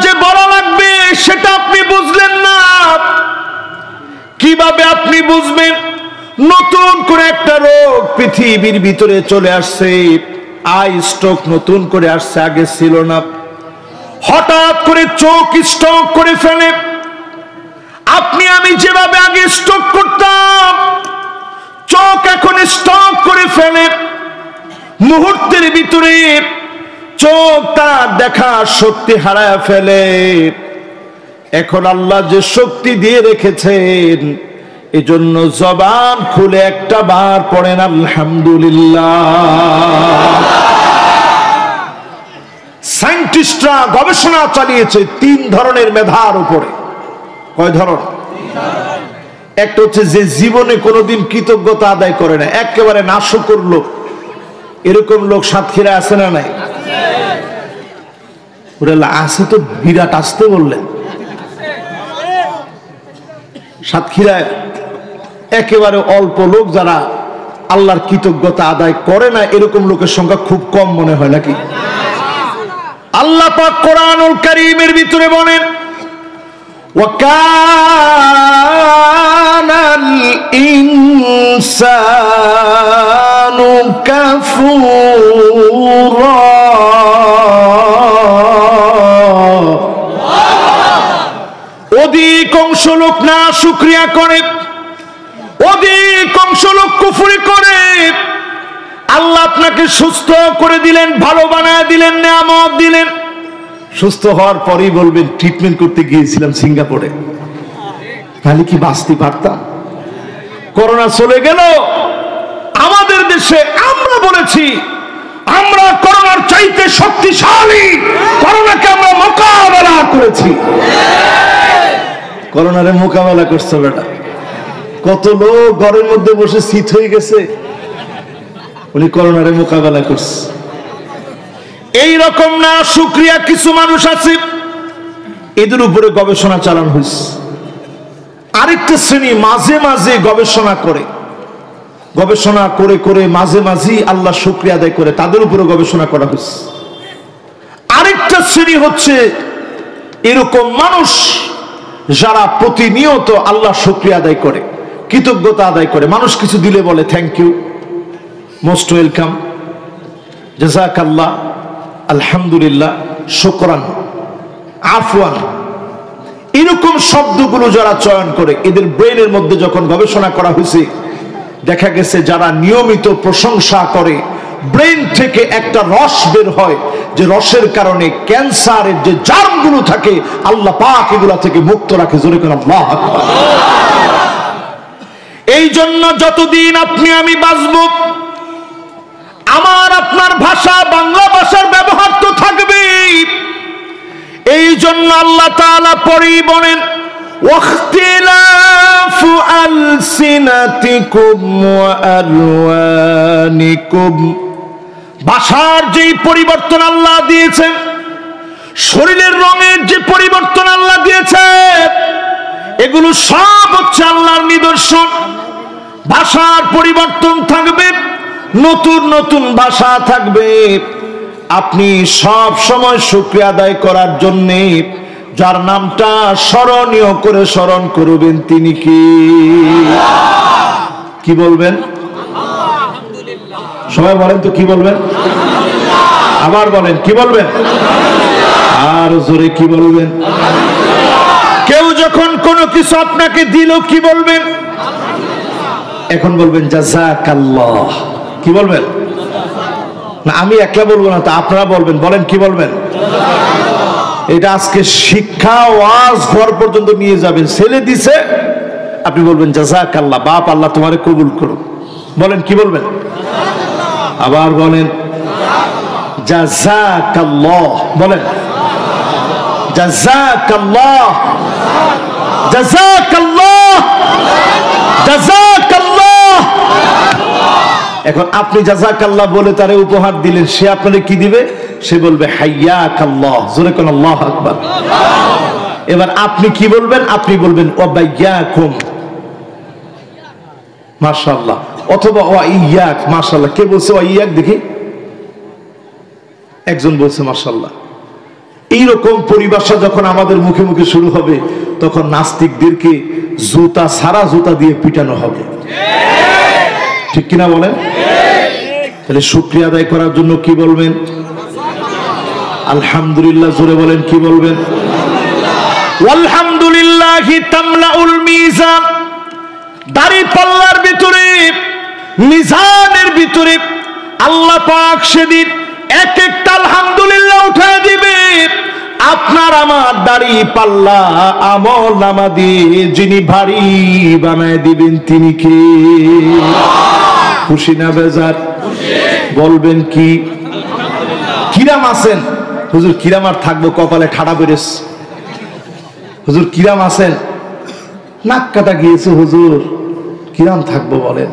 যে বলা লাগবে সেটা আপনি বুঝলেন না। কিভাবে আপনি বুঝবেন? নতুন করে একটা রোগ পৃথিবীর ভিতরে চলে আসছে, আই স্ট্রোক নতুন করে আসছে, আগে ছিল না। হঠাৎ করে চোখ স্ট্রোক করে ফেলে। আপনি আমি যেভাবে আগে স্ট্রোক করতাম, চোখ এখন স্ট্রোক করে ফেলে। মুহূর্তের ভিতরে চোখ তার দেখার শক্তি হারায় ফেলে। এখন আল্লাহ যে শক্তি দিয়ে রেখেছেন, এজন্য জবান খুলে একটা বার পড়েন আলহামদুলিল্লাহ। সায়েন্টিস্টরা গবেষণা চালিয়েছে 3 ধরনের মেধার উপরে। কয় ধরন? একটা হচ্ছে যে জীবনে কোনোদিন কৃতজ্ঞতা আদায় করে না, একেবারে নাশুকর লোক। এরকম লোক সাতক্ষীরা আছে না নাই? আছে তো, বিরাট আসতে বললেন। সাতক্ষীরায় একেবারে অল্প লোক যারা আল্লাহর কৃতজ্ঞতা আদায় করে না, এরকম লোকের সংখ্যা খুব কম মনে হয় নাকি? আল্লাহ পাক কোরআনুল কারীমের ভিতরে বলেন, ওয়াকানাল ইনসানু কাফুরা। অধিকাংশ লোক না শুকরিয়া করে, অধিকাংশ লোক কুফরি করে। আল্লাহ আপনাকে সুস্থ করে দিলেন, ভালো বানায় দিলেন, নিয়ামত দিলেন। সুস্থ হওয়ার পরেই বলবেন ট্রিটমেন্ট করতে গিয়েছিলাম সিঙ্গাপুরে, তাহলে কি বাঁচতে পারতাম? করোনা চলে গেল আমাদের দেশে, আমরা বলেছি আমরা করোনার চাইতে শক্তিশালী, করোনাকে আমরা মোকাবেলা করেছি। করোনারে মোকাবেলা করছে বেটা। কত লোক ঘরের মধ্যে বসে শীত হয়ে গেছে, উনি করোনারে মোকাবেলা করছে। এই রকম না শুকরিয়া কিছু মানুষ আছে, এদের উপরে গবেষণা চালানো হয়েছে। আরেকটা শ্রেণী মাঝে মাঝে গবেষণা করে, গবেষণা করে করে মাঝে মাঝেই আল্লাহ শুকরিয়া আদায় করে, তাদের উপরে গবেষণা করা হয়েছে। আরেকটা শ্রেণী হচ্ছে এরকম মানুষ যারা প্রতিনিয়ত আল্লাহ শুকরিয়া আদায় করে, কৃতজ্ঞতা আদায় করে। মানুষ কিছু দিলে বলে থ্যাংক ইউ, মোস্ট ওয়েলকাম, জাযাকাল্লাহ, আলহামদুলিল্লাহ, শুকরান, আফওয়ান। এরকম শব্দগুলো যারা চয়ন করে, এদের ব্রেনের মধ্যে যখন গবেষণা করা হয়েছে, দেখা গেছে যারা নিয়মিত প্রশংসা করে, ব্রেন থেকে একটা রস বের হয়, যে রসের কারণে ক্যান্সারের যে জার্মগুলো থাকে আল্লাহ পাক এগুলা থেকে মুক্ত রাখে। জোরে করে আল্লাহু আকবার। এই জন্য যতদিন আপনি আমি বাঁচব, আমার আপনার ভাষা বাংলা ভাষার ব্যবহার তো থাকবেই। এই জন্য আল্লাহ তাআলা পরেই বলেন, ওয়াখতিলাফু আলসিনাতিকুম ওয়া আলওয়ানিকুম। ভাষার যেই পরিবর্তন আল্লাহ দিয়েছেন, শরীরের রঙের যে পরিবর্তন আল্লাহ দিয়েছেন, এগুলো সব হচ্ছে আল্লাহর নিদর্শন। ভাষার পরিবর্তন থাকবে, নতুন নতুন ভাষা থাকবে। আপনি সব সময় শুকরিয়া আদায় করার জন্য যার নামটা স্মরণীয় করে স্মরণ করবেন, তিনি কি বলবেন? সবাই বলেন তো কি বলবেন? আবার বলেন কি বলবেন? আর জোরে কি বলবেন? কেউ যখন কোনো কিছু আপনাকে দিল কি বলবেন? এখন বলবেন জাযাকাল্লাহ। কি বলবেন? না আমি একলা বলবো না, তা আপনারা বলবেন। বলেন কি বলবেন? এটা আজকে শিক্ষা ওয়াজ ঘর পর্যন্ত নিয়ে যাবেন। ছেলে দিছে, আপনি বলবেন জাযাকাল্লাহ, বাপ আল্লাহ তোমারে কবুল করুক। বলেন কি বলবেন? আবার বলেন জাযাকাল্লাহ। বলেন জাযাকাল্লাহ, জাযাকাল্লাহ, জাযাকাল্লাহ। এখন আপনি জাযাকাল্লাহ বলে তারে উপহার দিলেন, সে আপনারে কি দিবে? সে বলবে হাইয়াকাল্লাহ। জোরে কোন আল্লাহু আকবার। এবার আপনি কি বলবেন? আপনি বলবেন ওয়াবাইয়াকুম, মাশাআল্লাহ, অথবা ওয়াইয়াক। মাশাআল্লাহ। কে বলছে ওয়াইয়াক? দেখি, একজন বলছে মাশাআল্লাহ। এইরকম পরিভাষা যখন আমাদের মুখে মুখে শুরু হবে, তখন নাস্তিকদেরকে জুতা সারা জুতা দিয়ে পিটানো হবে। ঠিক কিনা বলেন? তাহলে শুকরিয়া আদায় করার জন্য কি বলবেন? আলহামদুলিল্লাহ। জোরে বলেন, কি বলবেন? আলহামদুলিল্লাহি তামলাউল মিজান। দাড়ি পাল্লার ভিতরে, মিজানের ভিতরে আল্লাহ পাক সেদিন এক একটা আলহামদুলিল্লাহ উঠায় দিবে। আপনার আমার দাড়ি পাল্লা আমল নামা দিয়ে যিনি ভারী বানায় দিবেন তিনি কে? খুশি না বেজার? বলবেন কি? কিরাম আছেন? হুজুর কিরাম আর থাকবো, কপালে ঠাড়া বেরেস। হুজুর কিরাম আছেন? নাক কাটা গিয়েছে হুজুর, কিরাম থাকবো বলেন?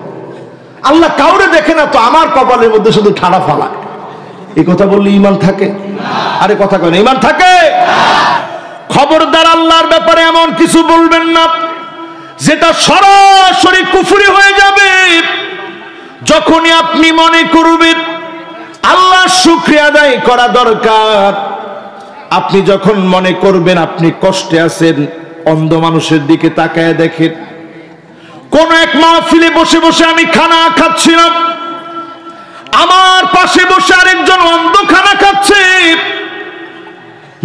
আল্লাহ কাউরে দেখে না তো, আমার কপালের মধ্যে শুধু ঠাড়া ফালায়। এই কথা বললে ইমান থাকে? আরে কথা কেন, ইমান থাকে? খবরদার আল্লাহর ব্যাপারে এমন কিছু বলবেন না যেটা সরাসরি কুফরি হয়ে যাবে। যখনই আপনি মনে করবেন আল্লাহর শুকরিয়া আদায় করা দরকার, আপনি যখন মনে করবেন আপনি কষ্টে আছেন, অন্ধ মানুষের দিকে তাকায় দেখেন। কোন এক মাহফিলে বসে বসে আমি খানা খাচ্ছিলাম, আমার পাশে বসে আরেকজন অন্ধ খানা খাচ্ছে।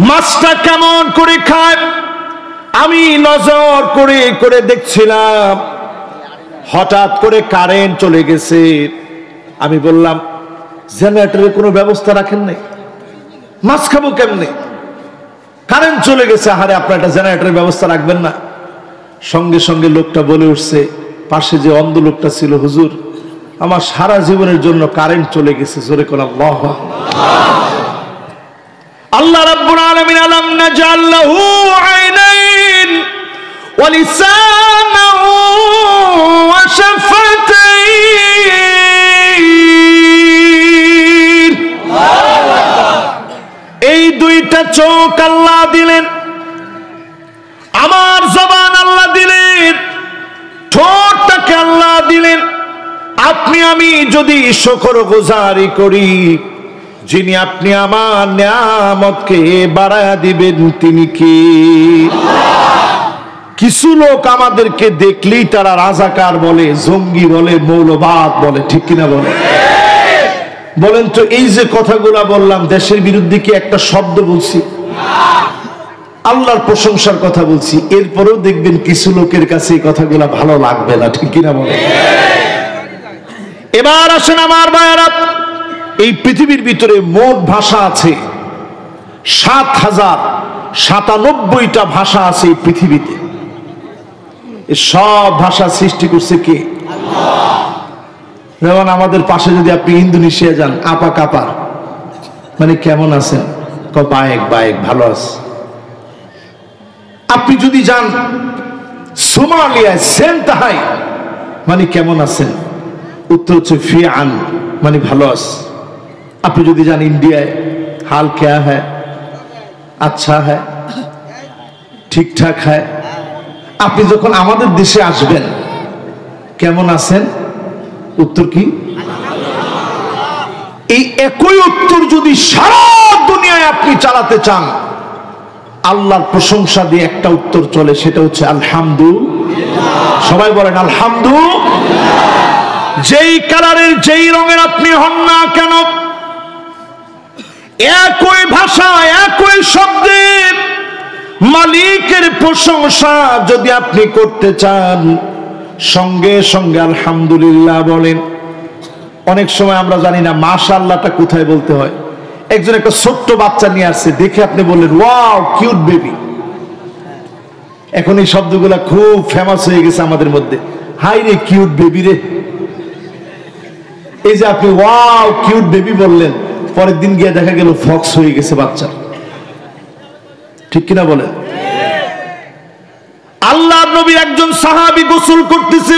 মাছটা কেমন করে খায় আমি নজর করে করে দেখছিলাম। হঠাৎ করে কারেন্ট চলে গেছে। আমি বললাম, জেনারেটরের কোনো ব্যবস্থা রাখেন নাই? মাছ খাবো কেমনে? কারেন্ট চলে গেছে, আরে আপনার একটা জেনারেটরের ব্যবস্থা রাখবেন না? সঙ্গে সঙ্গে লোকটা বলে উঠছে, পাশে যে অন্ধ লোকটা ছিল, হুজুর আমার সারা জীবনের জন্য কারেন্ট চলে গেছে। জোরে কোন আল্লাহু আকবার। আল্লাহ রাব্বুল আলামিন আলাম নাজাল লাহু আইনাইন ওয়া লিসানান ওয়া শাফাতাইন। এই দুইটা চোখ আল্লাহ দিলেন, আমার জবান আল্লাহ দিলেন, ঠোঁটটাকে আল্লাহ দিলেন। আপনি আমি যদি শুকরগুজারি করি, যিনি আপনি আমার নিয়ামতকে বাড়ায়া দিবেন তিনি কে? কিছু লোক আমাদেরকে দেখলেই তারা রাজাকার বলে, জঙ্গি বলে, মৌলবাদ বলে। ঠিক কিনা বলে? বলেন তো, এই যে কথাগুলা বললাম, দেশের বিরুদ্ধে কি একটা শব্দ বলছি? আল্লাহর প্রশংসার কথা বলছি। এরপরেও দেখবেন কিছু লোকের কাছে এই কথাগুলা ভালো লাগবে না। ঠিক কিনা বলে? এবার আসেন আমার ভাইয়েরা, এই পৃথিবীর ভিতরে মোট ভাষা আছে ৭,০৯৭টা ভাষা আছে এই পৃথিবীতে। সব ভাষা সৃষ্টি করছে কে? যেমন আমাদের পাশে যদি আপনি ইন্দোনেশিয়া যান, আপা কাপা মানে কেমন আছেন, বায়েক বায়েক, ভালো আছে। আপনি যদি যান সোমালিয়ায়, সেন্তাহাই মানে কেমন আছেন, উত্তর হচ্ছে ফিয়ান মানে ভালো আছে। আপনি যদি যান ইন্ডিয়ায়, হাল ক্যা হ্যায়, আচ্ছা হ্যায়, ঠিকঠাক হ্যায়। আপনি যখন আমাদের দেশে আসবেন, কেমন আছেন, উত্তর কি? এই একই উত্তর যদি সারা দুনিয়ায় আপনি চালাতে চান, আল্লাহর প্রশংসা দিয়ে একটা উত্তর চলে, সেটা হচ্ছে আলহামদুলিল্লাহ। সবাই বলেন আলহামদুলিল্লাহ। যেই কালারের, যেই রঙের আপনি হন না কেন, একই ভাষা, একই শব্দের মালিকের প্রশংসা যদি আপনি করতে চান, সঙ্গে সঙ্গে আলহামদুলিল্লাহ বলেন। অনেক সময় আমরা জানি না মাশাআল্লাহটা কোথায় বলতে হয়। একজন একটা ছোট্ট বাচ্চা নিয়ে আসছে, দেখে আপনি বললেন ওয়াও কিউট বেবি। এখন এই শব্দগুলা খুব ফেমাস হয়ে গেছে আমাদের মধ্যে। হাই রে কিউট বেবি রে। এই যে আপনি ওয়াও কিউট বেবি বললেন, পরের দিন গিয়ে দেখা গেল ফক্স হয়ে গেছে বাচ্চা। ঠিক কিনা বলেন? আল্লাহর নবী একজন সাহাবী গোসল করতেছে,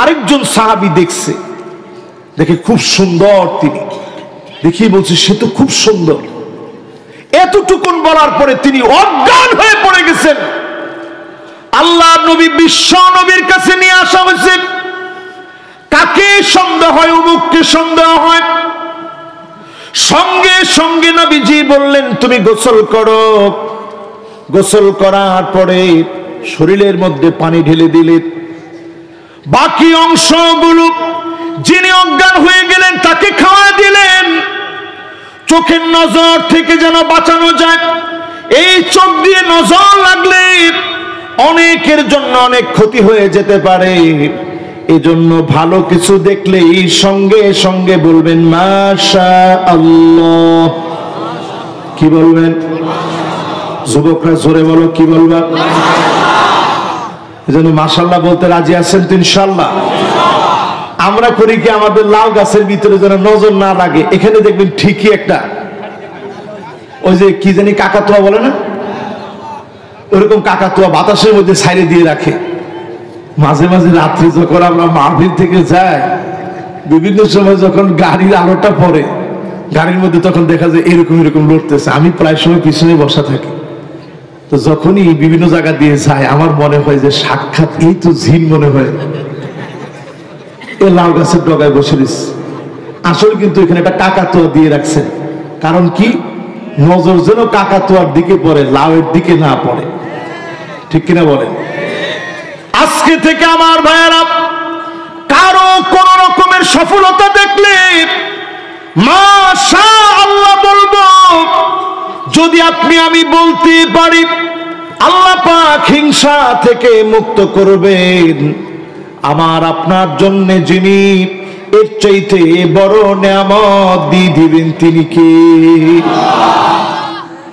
আরেকজন সাহাবী দেখছে, দেখে খুব সুন্দর, তিনি দেখি বলছে সে তো খুব সুন্দর। এতটুকুন বলার পরে তিনি অজ্ঞান হয়ে পড়ে গেছেন। আল্লাহর নবী বিশ্ব নবীর কাছে নিয়ে আসা হয়েছে। কাকে সন্দেহ হয়? অমুককে সন্দেহ হয়। সঙ্গে সঙ্গে নবীজি বললেন তুমি গোসল করো। গোসল করার পরে শরীরের মধ্যে পানি ঢেলে দিলেন। বাকি অংশগুলো যিনি অজ্ঞান হয়ে গেলেন তাকে খাওয়া দিলেন। চোখের নজর থেকে যেন বাঁচানো যায়, এই চোখ দিয়ে নজর লাগলে অনেকের জন্য অনেক ক্ষতি হয়ে যেতে পারে। এজন্য ভালো কিছু দেখলেই সঙ্গে সঙ্গে বলবেন মাশাআল্লাহ। কি বলবেন? যুবকরা জোরে বলো, কি বলবা? এজন্য মাশাআল্লাহ বলতে রাজি আছেন তো? ইনশাআল্লাহ। আমরা করি কি, আমাদের লাউ গাছের ভিতরে যেন নজর না লাগে, এখানে দেখবেন ঠিকই একটা ওই যে কি জানি কাকাতুয়া বলে না, ওরকম কাকাতুয়া বাতাসের মধ্যে ছাইরে দিয়ে রাখে। মাঝে মাঝে রাত্রে যখন আমরা মাহফিল থেকে যাই, বিভিন্ন সময় যখন গাড়ির আলোটা পড়ে গাড়ির মধ্যে, তখন দেখা যায় এরকম এরকম লড়তেছে। আমি প্রায় সময় পিছনে বসা থাকি, তো যখনই বিভিন্ন জায়গা দিয়ে যায় আমার মনে হয় যে সাক্ষাৎ এই তো ঝিল মনে হয় এ লাউ গাছের ডগায় বসে দিচ্ছে। আসলে কিন্তু এখানে একটা কাকাতুয়া দিয়ে রাখছেন, কারণ কি নজর যেন কাকাতুয়ার দিকে পড়ে, লাউয়ের দিকে না পড়ে। ঠিক কিনা বলেন? আজকে থেকে আমার ভাইয়েরা, কারো কোন রকমের সফলতা দেখলে মাশাআল্লাহ বলবো। যদি আপনি আমি বলতে পারি আল্লাহ পাক হিংসা থেকে মুক্ত করবেন, আমার আপনার জন্য যিনি এর চাইতে বড় নেয়ামত দিয়ে দিবেন তিনি কে?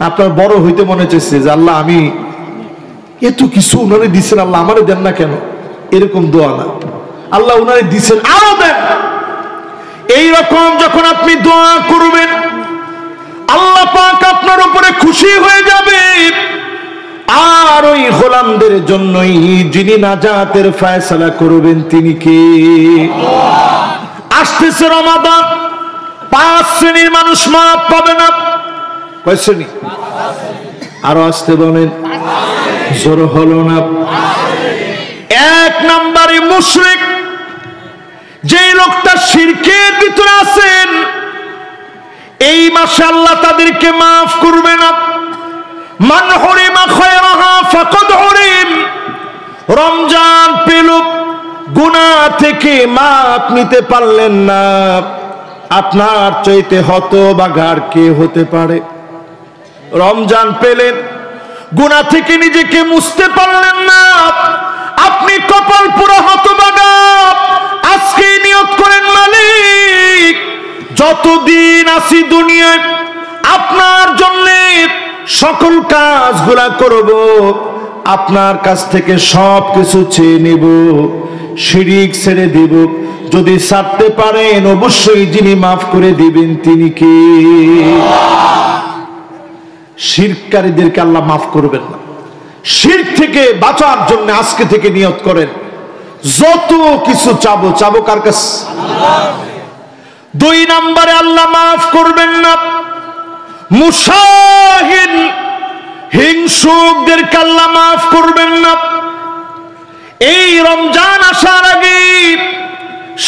আপনার বড় হইতে মনে চাইছে যে আল্লাহ আমি এত কিছু উনারে দিচ্ছেন, আল্লাহ আমারে দেন না কেন, এরকম দোয়া না। আল্লাহ উনারে দিচ্ছেন, আরো দেন। এইরকম যখন আপনি দোয়া করবেন আল্লাহ পাক আপনার উপরে খুশি হয়ে যাবে। আর ওই গোলামদের জন্যই যিনি নাজাতের ফয়সালা করবেন তিনি কে? আসতেছে রমাদান, 5 শ্রেণীর মানুষ মাপ পাবে না। কয় শ্রেণী? আরো আসতে বলেন, জোর হলো না। 1 নম্বরে মুশরিক, যে লোকটা শিরকের ভিতরে আছেন, এই মাসে আল্লাহ তাদেরকে মাফ করবে না। মান হুরিমা খায়রাহা ফাকাদ হুরিম। রমজান পেল, গুনাহ থেকে মাপ নিতে পারলেন না, আপনার চাইতে হতভাগার কে হতে পারে? রমজান পেলেন, গুনাহ থেকে নিজেকে মুছতে পারলেন না, আপনি কপাল পুরো হতভাগা। আজকে নিয়ত করেন মালিক যতদিন আছি দুনিয়ায় আপনার জন্য সকল কাজগুলা করব, আপনার কাছ থেকে সব কিছু চেয়ে নেব, শিরিক ছেড়ে দেব। যদি ছাড়তে পারেন অবশ্যই যিনি মাফ করে দিবেন তিনি কে? শিরককারীদেরকে আল্লাহ মাফ করবেন না। শিরক থেকে বাঁচার জন্য আজকে থেকে নিয়ত করেন যত কিছু চাবো চাবো কার কাছে? 2 নম্বরে আল্লাহ মাফ করবেন না মুশাহিন, হিংসুকদেরকে আল্লাহ মাফ করবেন না। এই রমজান আসার আগে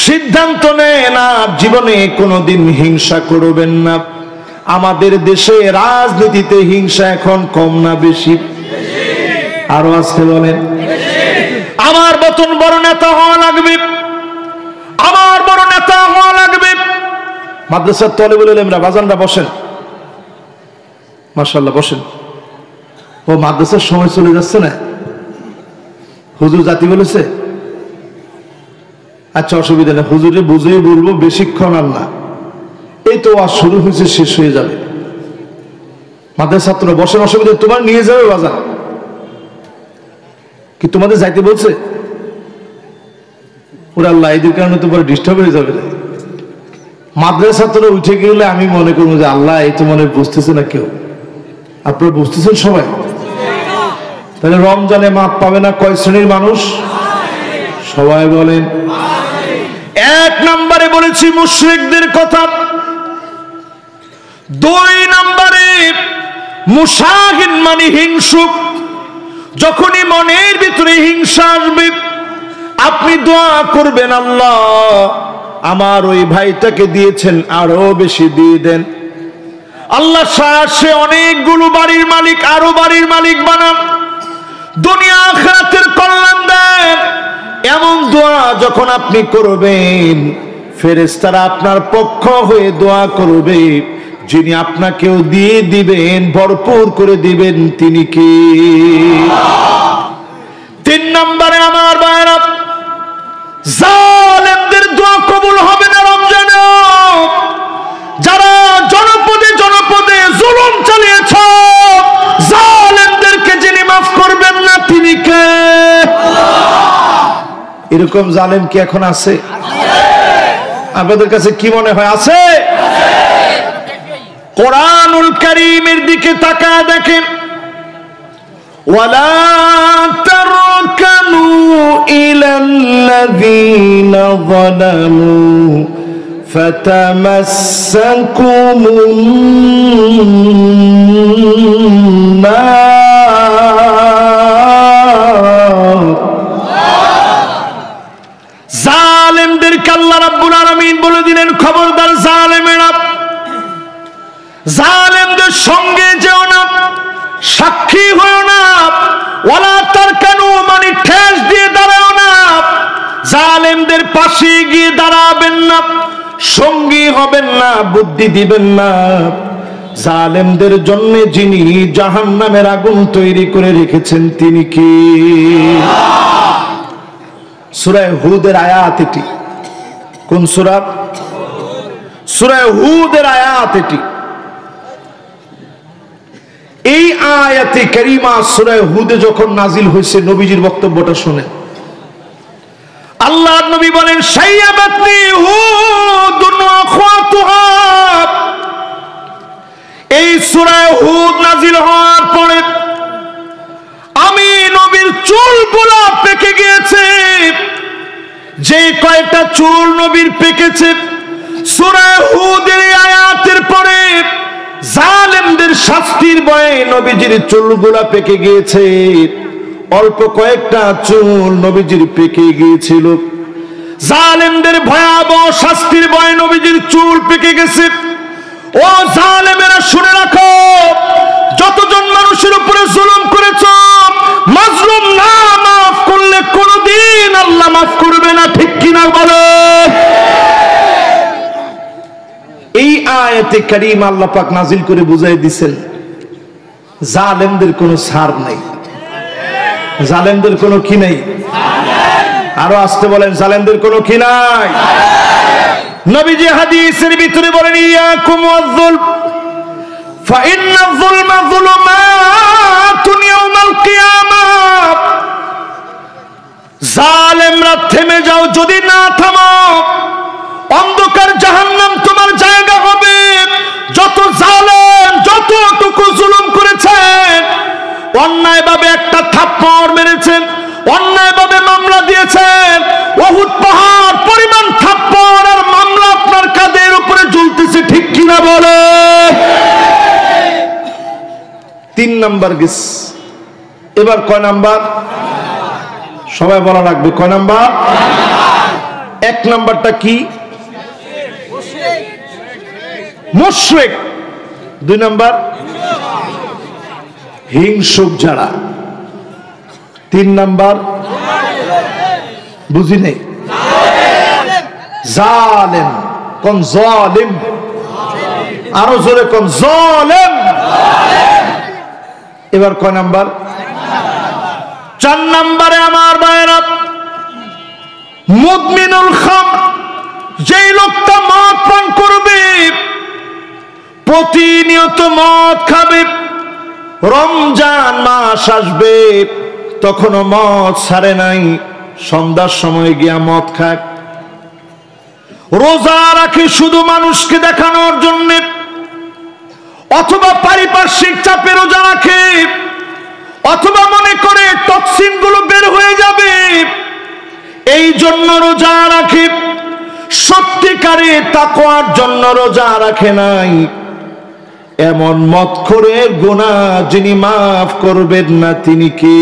সিদ্ধান্ত নেন আর জীবনে কোনোদিন হিংসা করবেন না। আমাদের দেশে রাজনীতিতে হিংসা এখন কম না বেশি? আরো আজকে বলেন, আমার মতন বড় নেতা হওয়া লাগবে, আমার বড় নেতা হওয়া লাগবে। মাদ্রাসার তলেবুল ইলমরা বাজানরা বসেন, মাশাআল্লাহ বসেন। ও মাদ্রাসার সময় চলে যাচ্ছে না, হুজুর জাতি বলেছে। আচ্ছা অসুবিধা নেই, হুজুরে বুঝেই বলবো, বেশিক্ষণ আর না, এই তো আজ শুরু হয়েছে, শেষ হয়ে যাবে। মাদ্রাসার ছাত্র বসেন, অসুবিধা তোমার নিয়ে যাবে বাজার কি? তোমাদের যাইতে বলছে? ওরা আল্লাহ এদের কারণে তো বড় ডিস্টার্ব হয়ে যাবে। মাদ্রাসা ছাত্র উঠে গেলে আমি মনে করবো যে আল্লাহ এই তো মনে বুঝতেছে না কেউ। আপনারা বুঝতেছেন সবাই? তাহলে রমজানে মাপ পাবে না কয় শ্রেণীর মানুষ? সবাই বলেন। 1 নম্বরে বলেছি মুশরিকদের কথা, 2 নম্বরে মুশাহিন মানে হিংসুক। যখনই মনের ভিতরে হিংসা আসবে আপনি দোয়া করবেন, আল্লাহ আমার ওই ভাইটাকে দিয়েছেন আরো বেশি দিয়ে দেন, আল্লাহ সে অনেকগুলো বাড়ির মালিক, আরো বাড়ির মালিক বানান, দুনিয়া আখিরাতের কল্যাণ দেন। এমন দোয়া যখন আপনি করবেন, ফেরেশতারা আপনার পক্ষ হয়ে দোয়া করবে। যিনি আপনাকেও দিয়ে দিবেন, ভরপুর করে দিবেন, তিনি কে? 3 নম্বরে আমার ভাইরা, জালেমদের দোয়া কবুল হবে না রমজানে। যারা জনপদে জনপদে জুলুম চালিয়েছ, জালেমদেরকে যিনি মাফ করবেন না, তিনি কে? এরকম জালেম কি এখন আছে? আপনাদের কাছে কি মনে হয় আছে? কোরআনুল কারীমের দিকে তাকায় দেখেন, ওয়ালা তারকানু ইলাল্লাযীনা যালামু ফাতামাসসাকুমুন নার। জালেমদেরকে আল্লাহ রাব্বুল আলামিন বলে দিলেন, খবরদার জালেমেরা, জালেমদের সঙ্গে যেও না, সাক্ষী হও না। ওয়ালা তারকানু মানে ঠেস দিয়ে দাঁড়াও না, জালেমদের পাশে গিয়ে দাঁড়াবেন না, সঙ্গী হবেন না, বুদ্ধি দিবেন না। জালেমদের জন্য যিনি জাহান্নামের আগুন তৈরি করে রেখেছেন, তিনি কি? সূরা হুদের আয়াত এটি। কোন সূরা? সূরা হুদের আয়াত এটি। এই আয়াতে কারিমা সূরা হুদে যখন নাজিল হয়েছে, নবীজির বক্তব্যটা শুনেন। আল্লাহর নবী বলেন, শাইয়াবাতনি হুদুন ওয়া আখওয়াতুহা। এই সূরা হুদ নাজিল হওয়ার পরে আমি নবীর চুলগুলো পেকে গিয়েছে। যে কয়টা চুল নবীর পেকেছে, সূরা হুদের আয়াতের পরে জালেমদের শাস্তির ভয়ে নবীজির চুলগুলা পেকে গিয়েছে। অল্প কয়েকটা চুল নবীজির পেকে গিয়েছিল। জালেমদের ভয়াবহ শাস্তির ভয়ে নবীজির চুল পেকে গেছে। ও জালেমেরা, শুনে রাখো, যতজন মানুষের উপরে জুলুম করেছ, মাজলুম না মাফ করলে কোনদিন আল্লাহ মাফ করবে না, ঠিক কিনা বলো? এই আয়াতে কারীমা আল্লাহ পাক নাজিল করে বুঝাই দিয়েছেন, জালেমদের কোনো ছাড় নাই, জালেমদের কোনো কি নাই। আরো আসতে বলেন, জালেমদের কোনো কি নাই। নবীজি হাদিসের ভিতরে বলেন, ইয়াকুম ওয়াজ-যুলম ফাইন্নায যুলমা যুলুমাতুন ইয়াওমাল কিয়ামাহ। জালেমরা থেমে যাও, যদি না থামো অন্ধকার জাহান্নাম তোমার জায়গা হবে। যত জালেম যতটুকু জুলুম করেছেন, অন্যায়ভাবে একটা থাপ্পড় মেরেছেন, অন্যায়ভাবে মামলা দিয়েছেন, উহুদ পাহাড় পরিমাণ থাপ্পড় আর মামলা আপনার কাঁধের উপরে ঝুলতেছে, ঠিক কিনা বলে? 3 নাম্বার গেস। এবার কয় নাম্বার? সবাই বলা লাগবে, কয় নাম্বার? 1 নাম্বারটা কি? মুশরিক। 2 নাম্বার হিংসুক যারা। 3 নাম্বার বুঝি নেই, জালেম। কোন জালিম? আরো জোরে কোন? জালেম। এবার কয় নাম্বার? 4 নাম্বারে আমার ভাইরা, মুদমিনুল খামর, যেই লোকটা মদ পান করবে, প্রতিনিয়ত মদ খাবে, রমজান মাস আসবে তখনও মদ ছাড়ে নাই, সন্ধ্যার সময় গিয়া মদ খায়, রোজা রাখে শুধু মানুষকে দেখানোর জন্য, অথবা পারিপার্শ্বিক চাপে রোজা রাখে, অথবা মনে করে টক্সিন গুলো বের হয়ে যাবে, এই জন্য রোজা রাখে। সত্যিকারে তাকওয়ার জন্য রোজা রাখে নাই। এমন মদখোরের গুনাহ যিনি মাফ করবেন না, তিনি কে?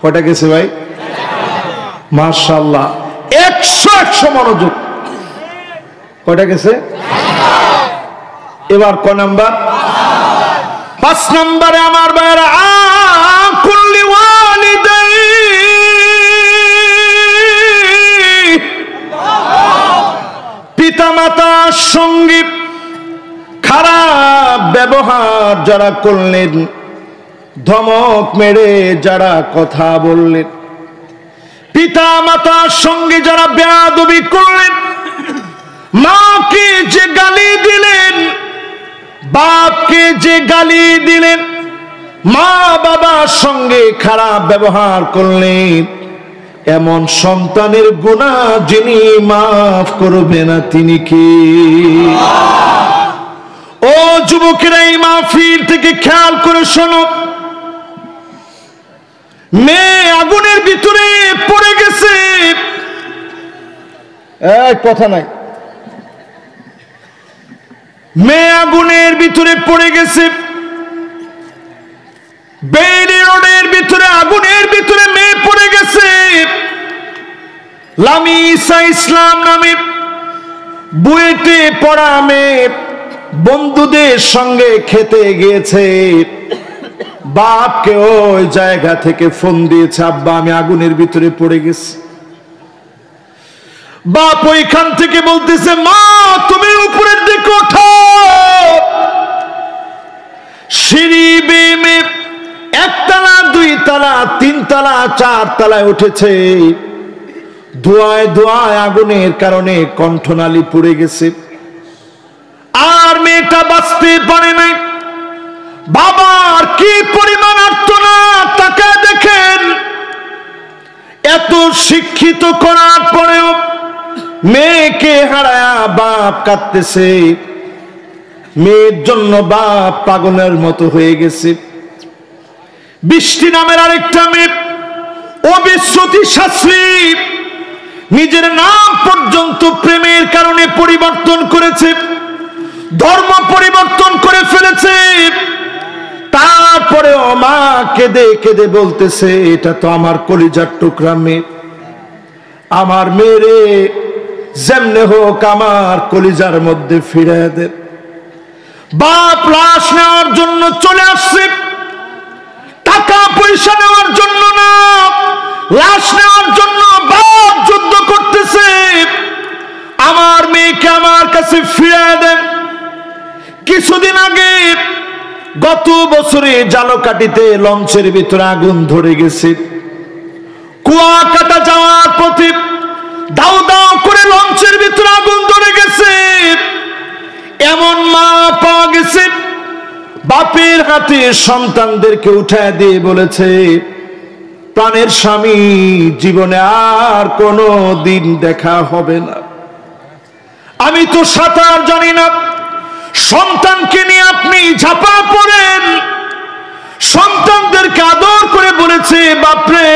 কয়টা গেছে ভাই? মাশাআল্লাহ, 100 মনোযোগ। কয়টা গেছে? এবার ক নাম্বার? 5 নম্বরে আমার ভাইরা কুল্লি ওয়ালিদাই, পিতামাতার সঙ্গে খারাপ ব্যবহার যারা করলেন, ধমক মেরে যারা কথা বললেন, পিতা মাতার সঙ্গে যারা বেয়াদবি করলেন, মাকে যে গালি দিলেন, বাপকে যে গালি দিলেন, মা বাবার সঙ্গে খারাপ ব্যবহার করলেন, এমন সন্তানের গুনাহ যিনি মাফ করবে না তিনি কে? ও যুবকেরা, এই মাহফিল থেকে খেয়াল করে শোনো, মেয়ে আগুনের ভিতরে পড়ে গেছে, এক কথা নাই, মেয়ে আগুনের ভিতরে পড়ে গেছে, বেইলি রোডের ভিতরে আগুনের ভিতরে মেয়ে পড়ে গেছে। লামিসা ইসলাম নামে বুয়েটে পড়া মেয়ে বন্ধুদের সঙ্গে খেতে গিয়েছে, বাপকে ওই জায়গা থেকে ফোন দিয়েছে, আব্বা আমি আগুনের ভিতরে পড়ে গেছি। বাপ ওইখান থেকে বলতেছে, মা তুমি উপরের দিকে ওঠো। সিঁড়ি বেয়ে 1 তলা 2 তলা 3 তলা 4 তলায় উঠেছে, ধোঁয়ায় ধোঁয়ায় আগুনের কারণে কণ্ঠনালী পুড়ে গেছে, আর মেয়েটা বাঁচতে পারে নাই। বাবার কি পরিমাণ আর্তনাদ, তাকায় দেখেন, এত শিক্ষিত করার পরেও মেয়েকে হারায়া বাপ কাঁদতেছে, মেয়ের জন্য বাপ পাগলের মতো হয়ে গেছে। বৃষ্টি নামের আরেকটা মেয়ে অবিশ্রুতি শাস্ত্রী, নিজের নাম পর্যন্ত প্রেমের কারণে পরিবর্তন করেছে, ধর্ম পরিবর্তন করে ফেলেছে। তারপরেও মা কেঁদে কেঁদে বলতেছে, এটা তো আমার কলিজার টুকরা মেয়ে, আমার মেয়েরে যেমনে হোক আমার কলিজার মধ্যে ফিরে দে। বাপ লাশ নেওয়ার জন্য চলে আসছে, টাকা পয়সা নেওয়ার জন্য না, লাশ নেওয়ার জন্য বাপ যুদ্ধ করতেছে, আমার মেয়েকে আমার কাছে ফিরে দেন। কিছুদিন আগে গত বছরে জালকাঠিতে লঞ্চের ভিতরে আগুন ধরে গেছে, কুয়াকাটা যাওয়ার পথে দাও দাও করে লঞ্চের ভিতরে আগুন ধরে গেছে। এমন মা পাওয়া গেছে, বাপের হাতে সন্তানদেরকে উঠায় দিয়ে বলেছে, প্রাণের স্বামী জীবনে আর কোনো দিন দেখা হবে না। আমি তো সাঁতার জানি না, সন্তানকে নিয়ে আপনি ঝাঁপা পড়েন। সন্তানদেরকে আদর করে বলেছে, বাপরে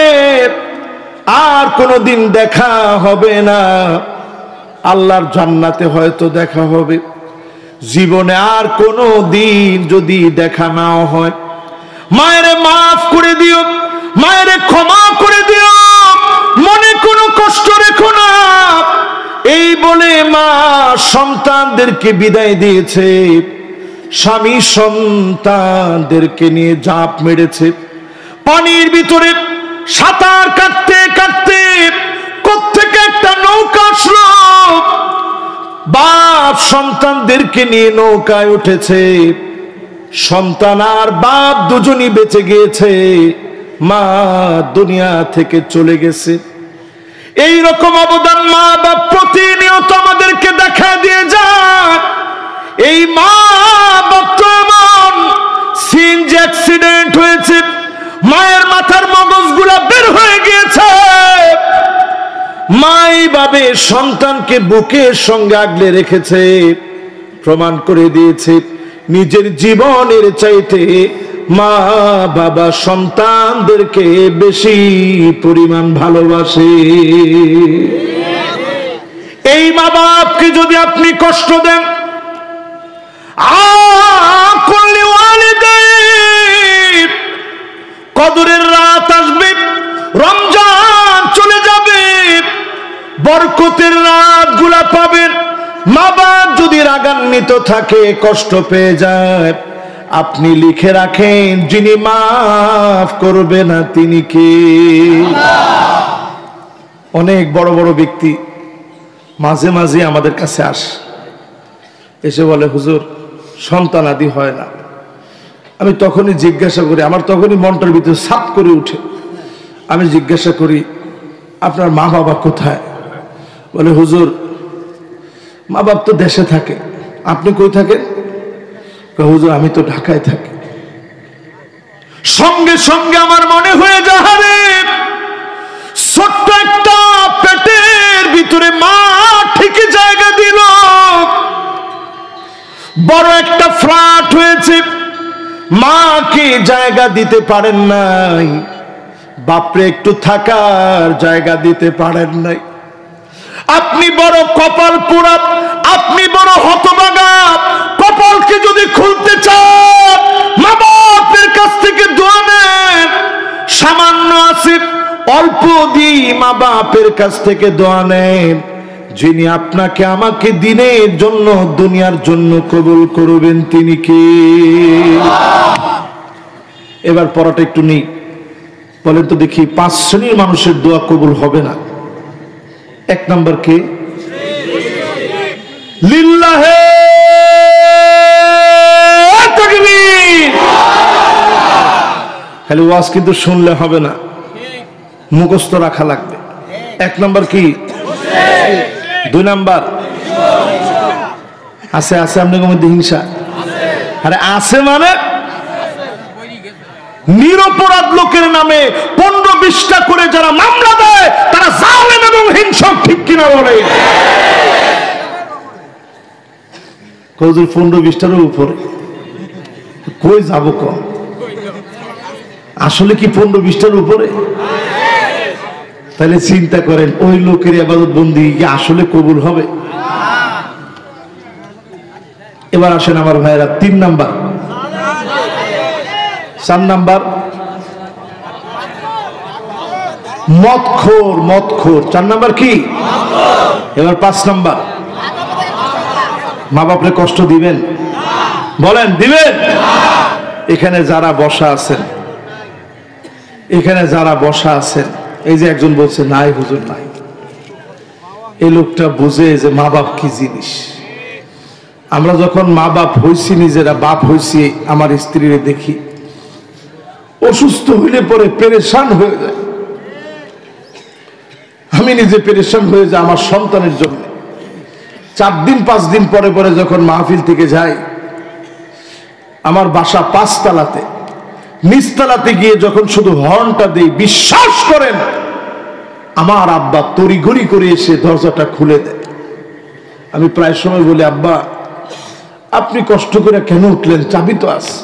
আর কোনোদিন দেখা হবে না, আল্লাহর জান্নাতে হয়তো দেখা হবে, জীবনে আর কোনো দিন যদি দেখা না হয়, মায়েরে মাফ করে দিও, মায়েরে ক্ষমা করে দিও, মনে কোনো কষ্ট রেখো না। এই বলে মা সন্তানদেরকে বিদায় দিয়েছে, স্বামী সন্তানদেরকে নিয়ে ঝাঁপ মেরেছে পানির ভিতরে। সাঁতার কাটতে কাটতে কোত্থেকে একটা নৌকা আসলো, বাপ সন্তানদেরকে নিয়ে নৌকায় উঠেছে, সন্তান আর বাপ দুজনই বেঁচে গিয়েছে, মা দুনিয়া থেকে চলে গেছে। এই রকম অবদান মা বাপ প্রতিনিয়ত আমাদেরকে দেখা দিয়ে যায়। এই মা বাপ তো এমন, সিএনজি অ্যাক্সিডেন্ট হয়েছে, মায়ের মাথার মগজগুলা বের হয়ে গিয়েছে, মাই ভাবে সন্তানকে বুকের সঙ্গে আগলে রেখেছে, প্রমাণ করে দিয়েছে নিজের জীবনের চাইতে মা বাবা সন্তানদেরকে বেশি পরিমাণ ভালোবাসে। এই মা বাপকে যদি আপনি কষ্ট দেন, কদরের রাত আসবে, রমজান চলে যাবে, বরকতের রাত গুলা পাবেন, মা বাপ যদি রাগান্বিত থাকে, কষ্ট পেয়ে যায়, আপনি লিখে রাখেন যিনি মাফ করবে না তিনি কে? অনেক বড় বড় ব্যক্তি মাঝে মাঝে আমাদের কাছে আসে, এসে বলে হুজুর সন্তান আদি হয় না। আমি তখনই জিজ্ঞাসা করি, আমার তখনই মনটার ভিতরে সাপ করে উঠে। আমি জিজ্ঞাসা করি আপনার মা বাবা কোথায়? বলে হুজুর মা বাপ তো দেশে থাকে। আপনি কই থাকেন? হুজুর আমি তো ঢাকায় থাকি। সঙ্গে সঙ্গে আমার মনে হয়ে যাহারে, ছোট্ট একটা পেটের ভিতরে মা ঠিকই জায়গা দিল, বড় একটা ফ্ল্যাট হয়েছে, মাকে জায়গা দিতে পারেন নাই, বাপরে একটু থাকার জায়গা দিতে পারেন নাই। আপনি বড় কপাল পোড়া, আপনি বড় হতভাগা। কপালকে যদি খুলতে চান, মা বাপের কাছ থেকে দোয়া নেন। সামান্য আছে, অল্প দিই, মা বাপের কাছ থেকে দোয়া নেন। যিনি আপনাকে আমাকে দিনের জন্য দুনিয়ার জন্য কবুল করবেন তিনি কে? এবার পড়াটা একটু নেই, বলেন তো দেখি 5 শ্রেণীর মানুষের দোয়া কবুল হবে না। 1 নম্বর কে? লিল্লাহে তাকবীর। খালি ওয়াজ কিন্তু শুনলে হবে না, মুখস্থ রাখা লাগবে। 1 নম্বর কি? 2 নম্বর আছে আছে আপনাদের মধ্যে হিংসা? আরে আছে মানে নিরপরাধ লোকের নামে 15-20টা করে যারা মামলা দেয় তারা জালেম এবং হিংসক, ঠিক কিনা বলে? কৌজুর 15-20টার উপরে কই যাব? কম আসলে কি 15-20টার উপরে? তাহলে চিন্তা করেন ওই লোকের ইবাদত বন্দি কি আসলে কবুল হবে? এবার আসেন আমার ভাইরা 3 নাম্বার, 4 নাম্বার মদখোর। মদখোর 4 নাম্বার কি? এবার 5 নাম্বার মা বাপরে কষ্ট দিবেন? বলেন দিবেন? এখানে যারা বসা আছেন, এখানে যারা বসা আছেন, এই যে একজন বলছে নাই হুজুর নাই, এই লোকটা বুঝে যে মা বাপ কি জিনিস। আমরা যখন মা বাপ হইছি, নিজেরা বাপ হইছি, আমার স্ত্রীরে দেখি অসুস্থ হইলে পরে পেরেশান হয়ে যায়। আমি নিজে পেরেশান হয়ে যাই আমার সন্তানের জন্য। 4 দিন 5 দিন পরে পরে যখন মাহফিল থেকে যাই, আমার বাসা 5 তলাতে, নিচতলাতে গিয়ে যখন শুধু হর্নটা দেই, বিশ্বাস করেন আমার আব্বা তড়িঘড়ি করে এসে দরজাটা খুলে দেয়। আমি প্রায় সময় বলি আব্বা আপনি কষ্ট করে কেন উঠলেন, চাবি তো আছে।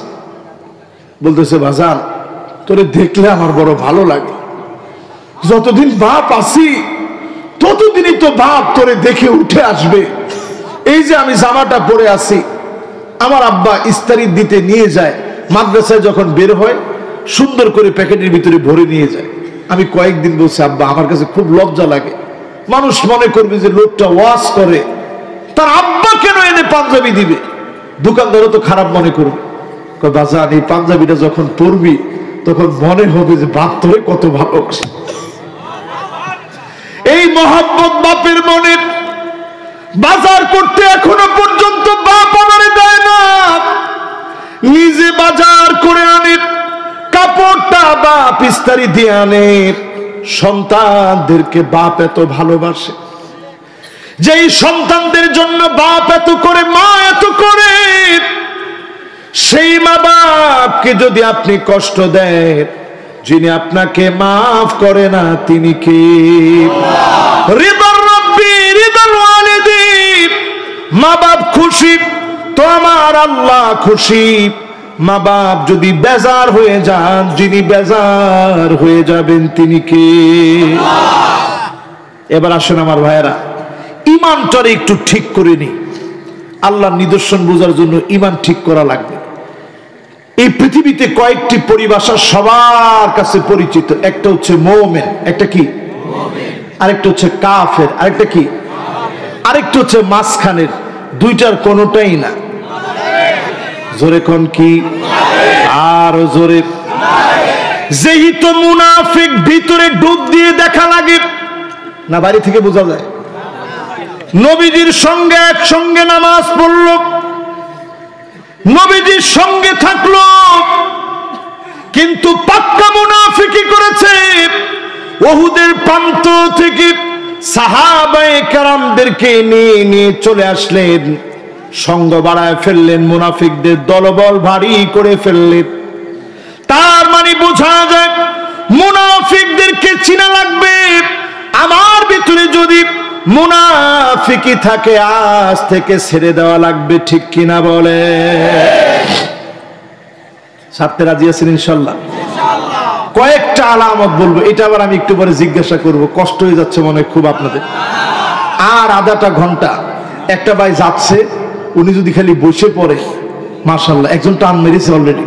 বলতেছে বাজান তোরে দেখলে আমার বড় ভালো লাগে, যতদিন বাপ আছি ততদিনই তো বাপ তোরে দেখে উঠে আসবে। এই যে আমি জামাটা পরে আছি, আমার আব্বা ইস্তারি দিতে নিয়ে যায়, মাদ্রাসায় যখন বের হয় সুন্দর করে প্যাকেটের ভিতরে ভরে নিয়ে যায়। আমি কয়েকদিন বলছি আব্বা আমার কাছে খুব লজ্জা লাগে, মানুষ মনে করবে যে লোকটা ওয়াজ করে, তার আব্বা কেন এনে পাঞ্জাবি দিবে, দোকানদারও তো খারাপ মনে করবে। বাজান এই পাঞ্জাবিটা যখন পরবি তখন মনে হবে যে বাপ তোরে কত ভালোবাসে। এই মহব্বত বাপের মনে বাজার করতে এখনো পর্যন্ত বাপ আমারে দেয় না, নিজে বাজার করে আনে, কাপড়টা বাপ ইস্তারি দিয়ে আনে। সন্তানদেরকে বাপ এত ভালোবাসে, যেই সন্তানদের জন্য বাপ এত করে, মা এত করে, সেই মা বাপকে যদি আপনি কষ্ট দেন, যিনি আপনাকে মাফ করে না তিনি কে? রিদার রাব্বি রিদাল ওয়ালিদিন। মা বাপ খুশি তো আমার আল্লাহ খুশি। মা বাপ যদি বেজার হয়ে যান, যিনি বেজার হয়ে যাবেন তিনি কে? এবার আসেন আমার ভাইয়েরা, ইমানটারে একটু ঠিক করে নি। আল্লাহর নিদর্শন বোঝার জন্য ইমান ঠিক করা লাগবে। এই পৃথিবীতে কয়েকটি পরিভাষা সবার কাছে পরিচিত, একটা হচ্ছে মুমিন, একটা কি, আরেকটা হচ্ছে কাফের, আরেকটা কি। আরেকটা হচ্ছে মাঝখানের, দুইটার কোনোটাই না। জোরে কোন কি? আর জোরে। যেহেতু মুনাফিক ভিতরে ডুব দিয়ে দেখা লাগে না, বাড়ি থেকে বোঝা যায়। নবীজির সঙ্গে একসঙ্গে নামাজ পড়লো, নবীজির সঙ্গে থাকলো, কিন্তু পাক্কা মুনাফিকি করেছে। উহুদের প্রান্ত থেকে সাহাবায়ে কেরামদেরকে নিয়ে চলে আসলেন, সঙ্গ বাড়ায় ফেললেন, মুনাফিকদের দলবল ভারী করে ফেললেন। তার মানে বোঝা যায় মুনাফিকদেরকে চিনা লাগবে। আমার ভিতরে যদি মুনাফিকি থাকে আজ থেকে ছেড়ে দেওয়া লাগবে, ঠিক কিনা বলে? ছাড়তে রাজি আছেন ইনশাল্লাহ? কয়েকটা আলামত বলবো, এটা আবার আমি একটু পরে জিজ্ঞাসা করব, কষ্ট হয়ে যাচ্ছে মনে খুব আপনাদের। আর আধাটা ঘন্টা একটা ভাই যাচ্ছে, উনি যদি খালি বসে পড়ে, মাশাআল্লাহ একজন টান মেরেছে অলরেডি।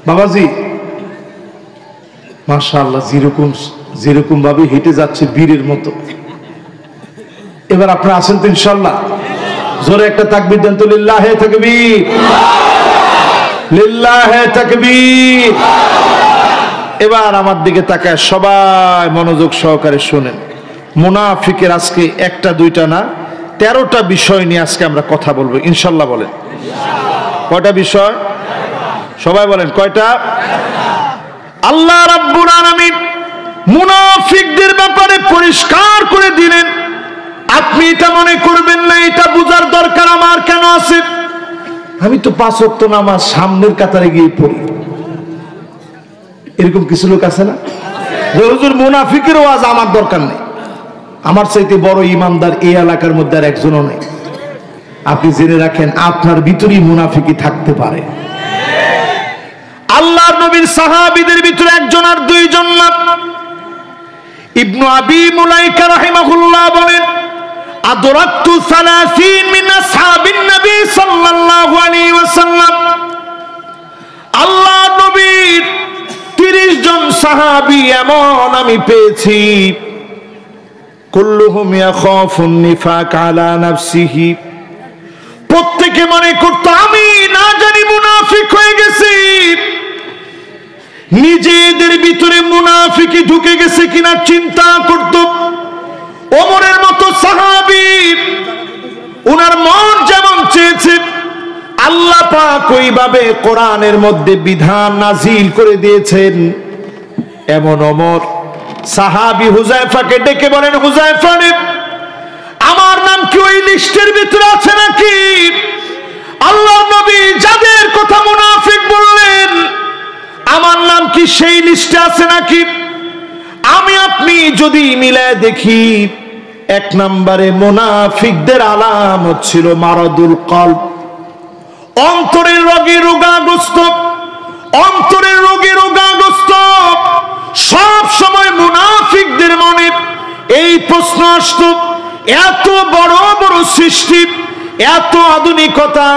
বাবাজি মাশাআল্লাহ, যেরকম ভাবে হেঁটে যাচ্ছে বীরের মতো। এবার আপনারা আছেন তো ইনশাল্লাহ? জোরে একটা তাকবীর দেন তো, লিল্লাহে তাকবীর, লিল্লাহে তাকবীর। এবার আমার দিকে তাকায় সবাই মনোযোগ সহকারে শুনেন। মুনাফিকের আজকে একটা দুইটা না, 13টা বিষয় নিয়ে আজকে আমরা কথা বলবো ইনশাল্লাহ। বলেন কয়টা বিষয়? সবাই বলেন কয়টা? আল্লাহ রাব্বুল আলামিন মুনাফিকদের ব্যাপারে পরিষ্কার করে দিলেন। আপনি এটা মনে করবেন না, এটা বুঝার দরকার আমার কেন আছে। আমি তো 5 ওয়াক্ত নামাজ সামনের কাতারে গিয়ে পড়ি। এরকম কিছু লোক আছে না, যে হুজুর মুনাফিকের ওয়াজ আমার দরকার নেই, আমার চাইতে বড় ইমানদার এই এলাকার মধ্যে আর একজনও নেই। আপনি জেনে রাখেন আপনার ভিতরেই মুনাফিকি থাকতে পারে। আল্লাহর নবীর সাহাবীদের ভিতরে একজন আর দুইজন না। ইবনু আবি মুলাইকা রাহিমাহুল্লাহ বলেন, আদরাকতু 30 মিন আসহাবিন নবী সাল্লাল্লাহু আলাইহি ওয়াসাল্লাম। আল্লাহর নবীর 30 জন সাহাবী এমন আমি পেয়েছি, কুল্লুহুম ইয়াখাফুন নিফাক আলা নাফসিহি, প্রত্যেকে মনে করত আমি না জানি মুনাফিক হয়ে গেছি। নিজেদের ভিতরে মুনাফিকি ঢুকে গেছে কিনা চিন্তা করত। ওমরের মতো সাহাবী, ওনার মন যেমন চেয়েছে আল্লাহ পাক ওইভাবে কোরআনের মধ্যে বিধান নাজিল করে দিয়েছেন। এমন ওমর সাহাবী হুযায়ফাকে ডেকে বলেন, হুযায়ফা রে, আমার নাম কি ওই লিস্টের ভিতরে আছে নাকি? আল্লাহর নবী যাদের কথা মুনাফিক বললেন, আমার নাম কি সেই লিস্টে আছে নাকি? আমি আপনি যদি মিলায় দেখি, 1 নম্বরে মুনাফিকদের আলামত ছিল মারাদুল কলব, অন্তরের রোগে রোগাগ্রস্ত, অন্তরের রোগে রোগাগ্রস্ত। সব সময় মুনাফিকদের মনে এই প্রশ্ন আসতো, এত বড় বড় সৃষ্টি, এত আধুনিকতা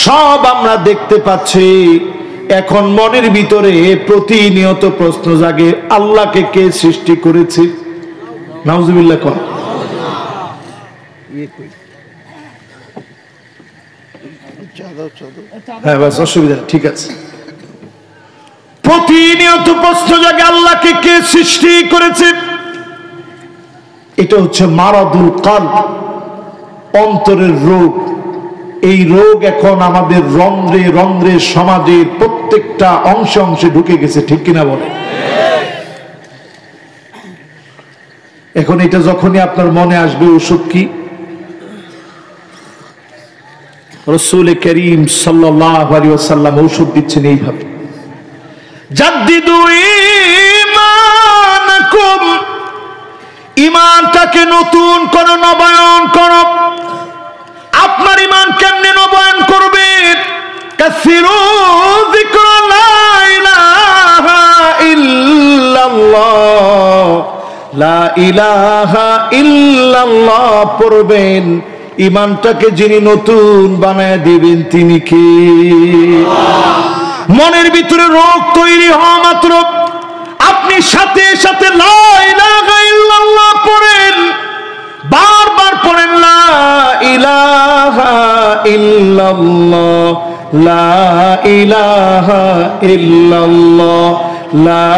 সব আমরা দেখতে পাচ্ছি, এখন মনের ভিতরে প্রতিনিয়ত প্রশ্ন জাগে, আল্লাহকে কে সৃষ্টি করেছে? নাউজুবিল্লাহ কোন। হ্যাঁ বাস, অসুবিধা ঠিক আছে। প্রতিনিয়ত প্রশ্ন জাগে, আল্লাহকে কে সৃষ্টি করেছে? এটা হচ্ছে মারাদুল কলব, অন্তরের রোগ। এই রোগ এখন আমাদের রন্ধ্রে রন্ধ্রে সমাজের প্রত্যেকটা অংশে অংশে ঢুকে গেছে, ঠিক কিনা বলে? এখন এটা যখনই আপনার মনে আসবে, ওষুধ কি? রাসূল করিম সাল্লাল্লাহু আলাইহি ওয়াসাল্লাম ঔষধ দিচ্ছেন এইভাবে, জাদ্দিদু ঈমানাকুম, ঈমানটাকে নতুন করো, নবায়ন করো। আপনার ঈমান কেমনে নবায়ন করবেন? কাসিরু যিকরা লা ইলাহা ইল্লাল্লাহ, লা ইলাহা ইল্লাল্লাহ পড়বেন। ঈমানটাকে যিনি নতুন বানায় দিবেন তিনি কে? মনের ভিতরে রোগ তৈরি হওয়া মাত্র আপনি সাথে সাথে লা ইলাহা ইল্লাল্লাহ পড়েন, বারবার পড়েন লা ইলাহা ইল্লাল্লাহ, লা ইলাহা ইল্লাল্লাহ, লা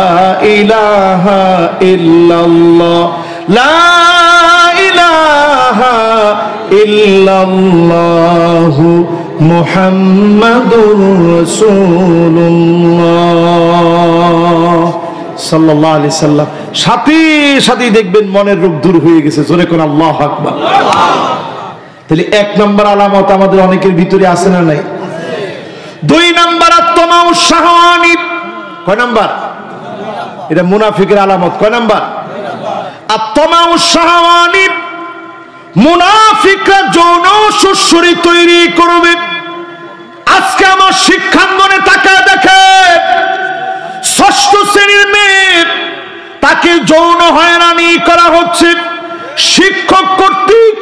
ইলাহা ইল্লাল্লাহ, লা ইলাহা ইল্লাল্লাহু মুহাম্মাদুর রাসূলুল্লাহ সাল্লাল্লাহু আলাইহি সাল্লাম। সাথে সাথে দেখবেন মনের রোগ দূর হয়ে গেছে। জোরে কোন আল্লাহু আকবার। তাহলে এক নম্বর আলামত আমাদের অনেকের ভিতরে আছে না নাই? দুই নম্বর আত্মাউ শাহওয়ানি। কয় নাম্বার? এটা মুনাফিকের আলামত। কয় নাম্বার? আত্মাউ শাহওয়ানি। মুনাফিকরা যৌন সুসুরি তৈরি করবে। আজকে আমার শিক্ষাঙ্গনে তাকায় দেখে, ষষ্ঠ শ্রেণীর মেয়ে, তাকে যৌন হয়রানি করা হচ্ছে। শিক্ষক কর্তৃক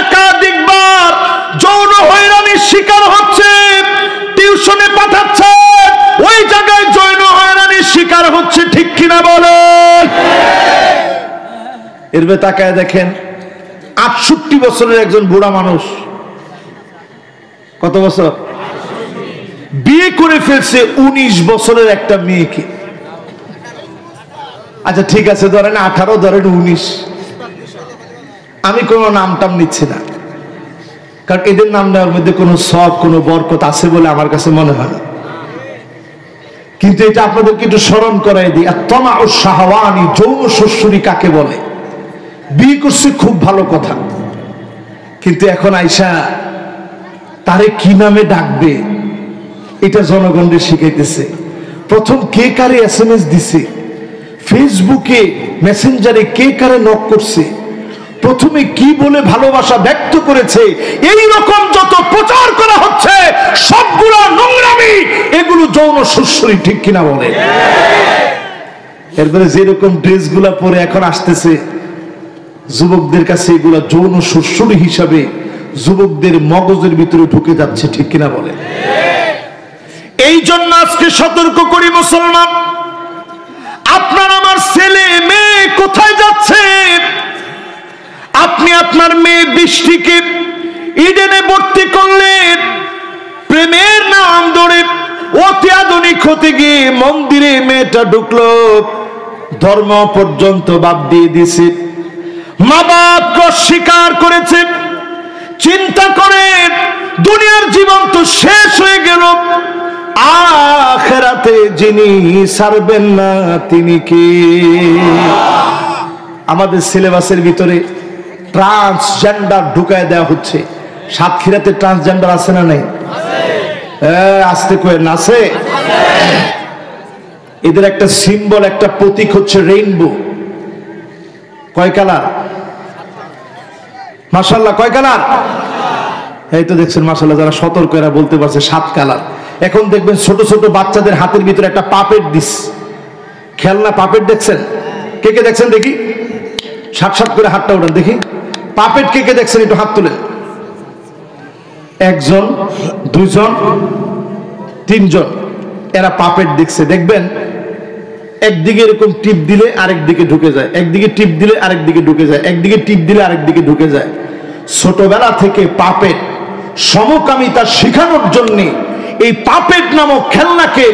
একাধিকবার যৌন হয়রানির শিকার হচ্ছে, টিউশনে পাঠাচ্ছে, ওই জায়গায় যৌন হয়রানির শিকার হচ্ছে। ঠিক কিনা বলেন? এরবে তাকায় দেখেন 68 বছরের একজন বুড়া মানুষ, কত বছর, বিয়ে করে ফেলছে 19 বছরের একটা মেয়েকে। আচ্ছা ঠিক আছে, ধরেন 18, ধরেন 19, আমি কোনো নাম টাম নিচ্ছি না, কারণ এদের নাম নেওয়ার মধ্যে কোনো সব কোনো বরকত আছে বলে আমার কাছে মনে হয় না। কিন্তু এটা আপনাদেরকে একটু স্মরণ করাই দিই, আত্মাউ শাহওয়ানি, যৌন সুসুরি কাকে বলে। বিয়ে করছে, খুব ভালো কথা, কিন্তু এখন আইসা তারে কি নামে ডাকবে এটা জনগণকে শিখাইতেছে। প্রথম কে কারে SMS দিছে, ফেসবুকে মেসেঞ্জারে কে কারে নক করছে, প্রথমে কি বলে ভালোবাসা ব্যক্ত করেছে, এই রকম যত প্রচার করা হচ্ছে সবগুলো নোংরামি, এগুলো যৌন সুসুরি। ঠিক কিনা বলে? এরপরে যেরকম ড্রেসগুলা পরে এখন আসতেছে, যুবকদের কাছে এগুলা যৌন সুসুরি হিসাবে যুবকদের মগজের ভিতরে ঢুকে যাচ্ছে। ঠিক কিনা বলে? এই জন্য আজকে সতর্ক করি মুসলমান, আপনার আমার ছেলে মেয়ে কোথায় যাচ্ছে? আপনি আপনার মেয়ে বৃষ্টিকে ইডেনে ভর্তি করলেন, প্রেমের নাম ধরে অতি আধুনিক হতে গিয়ে মন্দিরে মেয়েটা ঢুকলো, ধর্ম পর্যন্ত বাদ দিয়ে দিছে, মা বাপকে অস্বীকার করেছে। চিন্তা করেন, দুনিয়ার জীবন তো শেষ হয়ে গেল, আখিরাতে যিনি ছাড়বেন না তিনি কে? আমাদের সিলেবাসের ভিতরে ট্রান্সজেন্ডার ঢুকায় দেওয়া হচ্ছে। সাতক্ষীরাতে ট্রান্সজেন্ডার আছে না নাই? আসতে কয়ে না আছে। এদের একটা সিম্বল, একটা প্রতীক হচ্ছে রেইনবো। কয় কালার? মাশাআল্লাহ, কয় কালার? এই তো দেখছেন মাশাআল্লাহ, যারা সতর্ক এরা বলতে পারছে 7 কালার। এখন দেখবেন ছোট ছোট বাচ্চাদের হাতের ভিতরে একটা পাপেট দিস, খেলনা পাপেট দেখছেন? কে কে দেখছেন দেখি? সাত সাত করে হাতটা উঠান দেখি। পাপেট কে কে দেখছেন? একটু হাত তুলেন। 1 জন, 2 জন, 3 জন, এরা পাপেট দেখছে। দেখবেন একদিকে এরকম টিপ দিলে আরেক দিকে ঢুকে যায়, একদিকে টিপ দিলে আরেক দিকে ঢুকে যায়, একদিকে টিপ দিলে আরেক দিকে ঢুকে যায়। ছোটবেলা থেকে পাপেট সমকামিতা শেখানোর জন্য এই পাপেট নামক খেলনাকে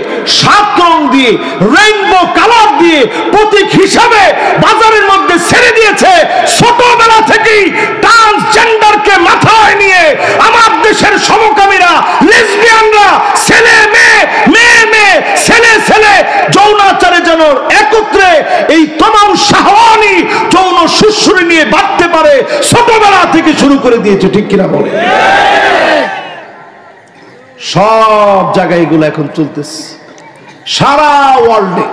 7 রং দিয়ে, রেইনবো কালার দিয়ে প্রতীক হিসাবে বাজারের মধ্যে ছেড়ে দিয়েছে। ছোটবেলা থেকেই ট্রান্সজেন্ডারকে মাথায় নিয়ে আমার দেশের সমকামীরা, লেসবিয়ানরা, ছেলে মেয়ে, মেয়ে মেয়ে, ছেলে ছেলে যৌনাচারে যেন একত্রে এই তমাম শাহওয়ানি যৌন সুসুরি নিয়ে বাঁধতে পারে, ছোটবেলা থেকে শুরু করে দিয়েছে। ঠিক কিনা বলে? সব জায়গায় এগুলো এখন চলতেছে, সারা ওয়ার্ল্ডে।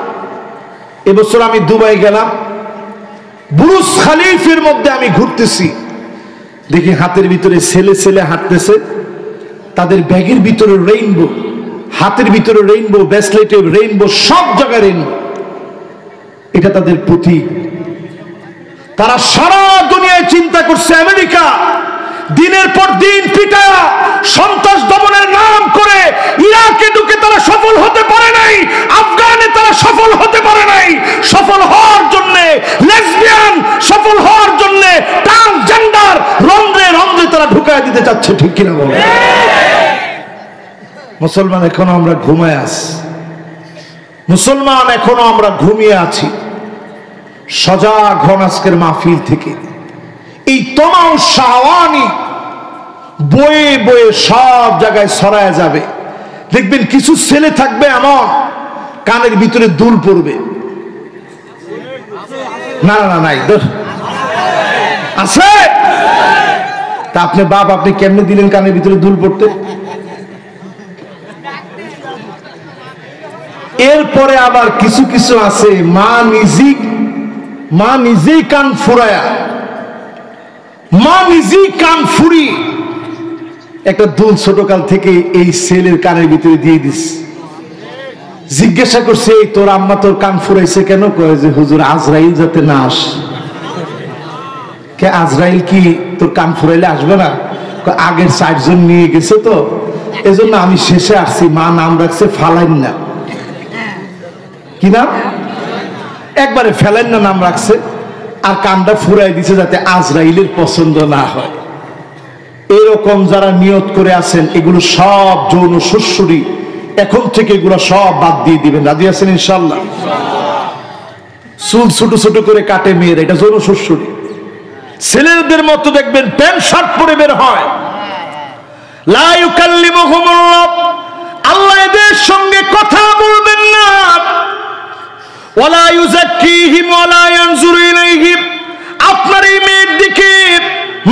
এবছর আমি দুবাই গেলাম, বুরুজ খলিফার মধ্যে আমি ঘুরতেছি, দেখি হাতের ভিতরে ছেলে ছেলে হাঁটতেছে, তাদের ব্যাগের ভিতরে রেইনবো, হাতের ভিতরে রেইনবো, ব্রেসলেটে রেইনবো, সব জায়গায় রেইনবো। এটা তাদের প্রতীক। তারা সারা দুনিয়ায় চিন্তা করছে, আমেরিকা দিনের পর দিন পিটায়া সন্ত্রাস দমনের নাম করে ইরাকে ঢুকে তারা সফল হতে পারে নাই, আফগানে তারা সফল হতে পারে নাই। সফল হওয়ার জন্য লেসবিয়ান, সফল হওয়ার জন্য ট্রান্স ঢুকায় দিতে চাচ্ছে, ঠিক কিনা বলে? মুসলমান এখনো আমরা ঘুমায় আছি, মুসলমান এখনো আমরা ঘুমিয়ে আছি। সজাগ হন আজকের মাহফিল থেকে। এই তমাউ শাহওয়ানি বয়ে বয়ে সব জায়গায় ছড়ায় যাবে। দেখবেন কিছু ছেলে থাকবে এমন কানের ভিতরে দুল পড়বে। না না নাই আছে তা আপনি বাপ, আপনি কেমনে দিলেন কানের ভিতরে দুল পড়তে? এরপরে আবার কিছু কিছু আছে মা নিজেই কান ফুরায়া, মা নিজেই কান ফুরি একটা দুল ছোটকাল থেকে এই ছেলের কানের ভিতরে দিয়ে দিস। জিজ্ঞাসা করছে, এই তোর আম্মা তোর কান ফুরাইছে কেন? কয় যে হুজুর আজরাইল যাতে না আস। কে আজরাইল কি তোর কান ফুরাইলে আসবে না? আগের 4 জন নিয়ে গেছে তো এজন্য আমি শেষে আসছি। মা নাম রাখছে ফালাইন না, কি নাম? একবারে ফেলাইন না নাম রাখছে, আর কানটা ফুরাই দিছে যাতে আজরাইলের পছন্দ না হয়। এরকম যারা নিয়ত করে আছেন এগুলো সব যৌন শ্বশুরি, এখন থেকে এগুলো সব বাদ দিয়ে দিবেন। রাজি আছেন ইনশাআল্লাহ? চুল ছোট ছোট করে কাটে মেয়েরা, এটা যৌন শ্বশুরি। ছেলেদের মতো দেখবেন প্যান্ট শার্ট পরে বের হয়। লা ইউকাল্লিমুহুমুল্লাহ, আল্লাহ এদের সঙ্গে কথা বলবেন না। ওয়ালা ইউযাক্কিহিম ওয়ালা ইয়ানজুরু ইলাইহিম, আপনার এই মেয়ের দিকে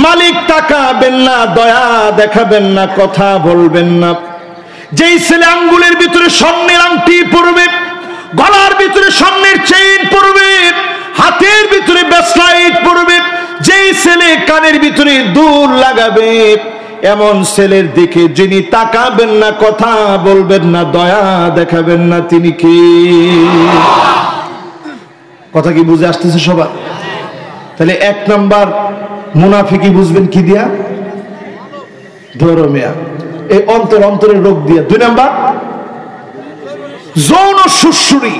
মালিক তাকাবেন না, দয়া দেখাবেন না, কথা বলবেন না। যেই ছেলে আঙ্গুলের ভিতরে স্বর্ণের আংটি পরবে, গলার ভিতরে স্বর্ণের চেইন পরবে, হাতের ভিতরে ব্রেসলাইট পরবে, যেই ছেলে কানের ভিতরে দুল লাগাবে, এমন ছেলের দিকে যিনি তাকাবেন না, কথা বলবেন না, দয়া দেখাবেন না, তিনি কি? কথা কি বুঝে আসতেছে সবার? তাহলে 1 নাম্বার মুনাফিকি বুঝবেন কি দিয়া? ধর্মিয়া, এই অন্তরের রোগ দিয়া। 2 নাম্বার যৌন সুশুরি।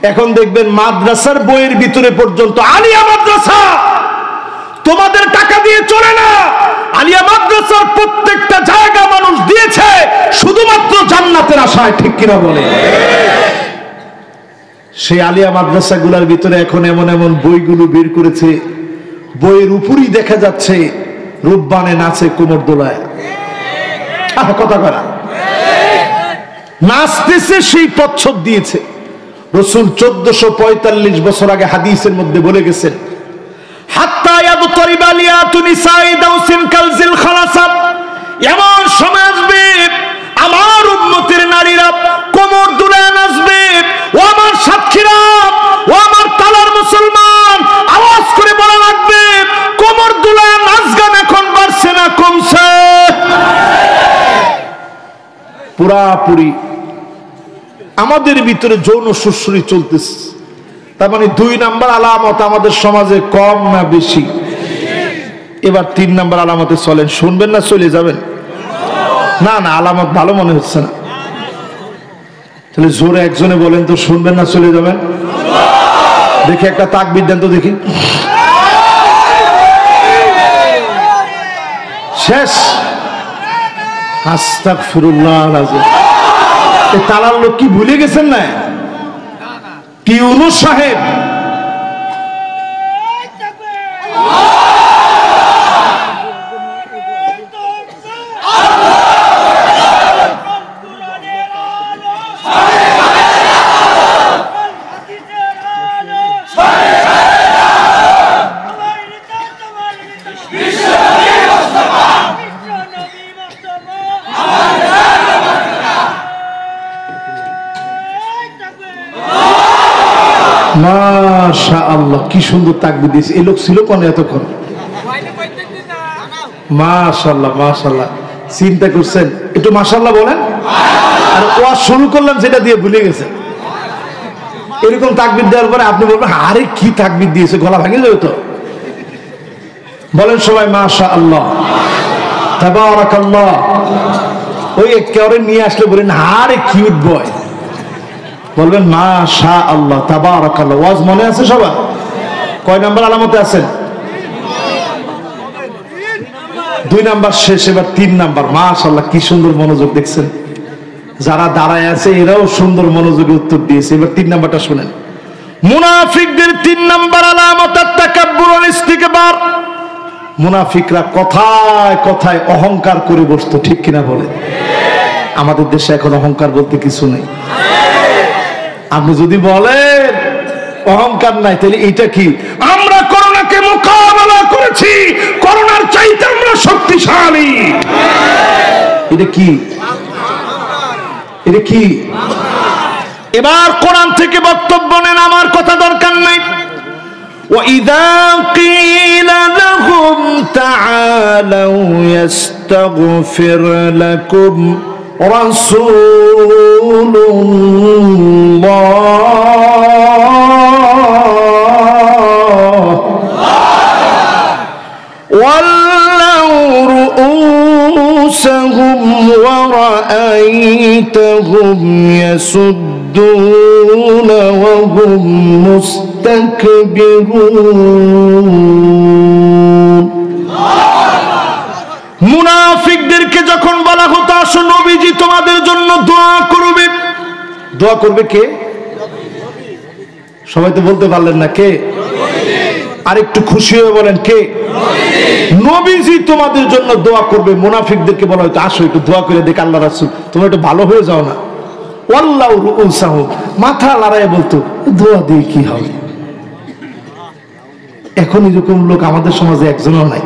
এখন দেখবেন মাদ্রাসার বইয়ের ভিতরে পর্যন্ত আলিয়া মাদ্রাসা, তোমাদের টাকা দিয়ে চলে না। আলিয়া মাদ্রাসার প্রত্যেকটা জায়গা মানুষ দিয়েছে শুধুমাত্র জান্নাতের আশায়, ঠিক কিনা বলে? সেই আলিয়া মাদ্রাসাগুলোর ভিতরে এখন এমন এমন বইগুলো বের করেছে, বইয়ের উপরই দেখা যাচ্ছে রূপবানে নাচে কোমর দোলায়। কথা করা নাচতেছে, সেই প্রচ্ছদ দিয়েছে। রাসূল 1445 বছর আগে হাদিসের মধ্যে বলে গেছেন, হাত্তা ইয়াদতরিবা লিয়াতু নিসাই দাউসিন কালজিল খালাসা, এমন সময় আসবে আমার উম্মতের নারীরা কোমর দুলায় নাচবে। ও আমার সাক্ষীরা, ও আমার তালার মুসলমান, আওয়াজ করে বলা লাগবে, কোমর দুলায় নাচ গান এখন বাড়ছে না কমছে? পুরাপুরি আমাদের ভিতরে যৌন সুশুরি চলতেছে। তার মানে 2 নাম্বার আলামত আমাদের সমাজে কম না বেশি? এবার 3 নাম্বার আলামতে চলেন। শুনবেন না চলে যাবেন? না না, আলামত ভালো মনে হচ্ছে না। তাহলে জোরে একজনে বলেন তো, শুনবেন না চলে যাবেন? দেখি একটা তাকবীর দেন তো দেখি। শেষ। আস্তাগফিরুল্লাহ আলাজিম। এই তালার লোক কি ভুলে গেছেন না? কি ইউনূস সাহেব মাশাআল্লাহ, কি সুন্দর তাকবীর দিয়েছে। এই লোক ছিল কোন এতক্ষণ? মাশাআল্লাহ মাশাআল্লাহ। চিন্তা করছেন একটু মাশাআল্লাহ বলেন। আর ওয়াজ শুরু করলাম যেটা দিয়ে ভুলে গেছেন। এরকম তাকবীর দেওয়ার পরে আপনি বলবেন আরে কি তাকবীর দিয়েছে, গলা ভেঙে যাবে তো। বলেন সবাই মাশাআল্লাহ, তাবারাকাল্লাহ। ওই একেবারে নিয়ে আসলে বলেন আরে কিউট বয়, বলবেন মাশাআল্লাহ তাবারাকাল্লাহ। ওয়াজ মনে আছে সবার? কয় নাম্বার আলামতে আছেন? 2 নাম্বার শেষ, এবার 3 নাম্বার। মাশাআল্লাহ কি সুন্দর মনোযোগ দেখছেন, যারা দাঁড়ায় আছে এরাও সুন্দর মনোযোগে উত্তর দিয়েছে। এবার 3 নাম্বারটা শুনেন। মুনাফিকদের 3 নাম্বার আলামত তাকাব্বুর ওয়াল ইস্তিকবার। মুনাফিকরা কথায় কথায় অহংকার করে বসতো, ঠিক কিনা বলে? আমাদের দেশে এখন অহংকার বলতে কিছু নেই। আপনি যদি বলেন অহংকার নাই, তাহলে এটা কি? আমরা করোনাকে মোকাবেলা করেছি, করোনার চাইতে আমরা শক্তিশালী। এটা কি? এটা কি? এবার কোরআন থেকে বক্তব্য নেন, আমার কথা দরকার নাই। وَإِذَا قِيلَ لَهُمْ تَعَالَوْا يَسْتَغْفِرْ لَكُمْ رَسُولُ اللَّهِ وَلَّوْا رُءُوسَهُمْ وَرَأَيْتَهُمْ يَسُدُّونَ وَهُمْ মুস্তাকবিরুন। মুনাফিকদেরকে যখন বলা হতো আসো নবীজি তোমাদের জন্য দোয়া করবে, দোয়া করবে কে? সবাই তো বলতে পারলেন না কে? আর একটু খুশি হয়ে বলেন কে? নবীজি তোমাদের জন্য দোয়া করবে। মুনাফিকদেরকে বলা হতো আসো একটু দোয়া করে দেখ আল্লাহ রাসূল তোমরা একটু ভালো হয়ে যাও না। ওয়াল্লাহু রুউসাহুম, মাথা লড়াইয়া বলতো দোয়া দিয়ে কি হবে। এখন এরকম লোক আমাদের সমাজে একজনও নাই।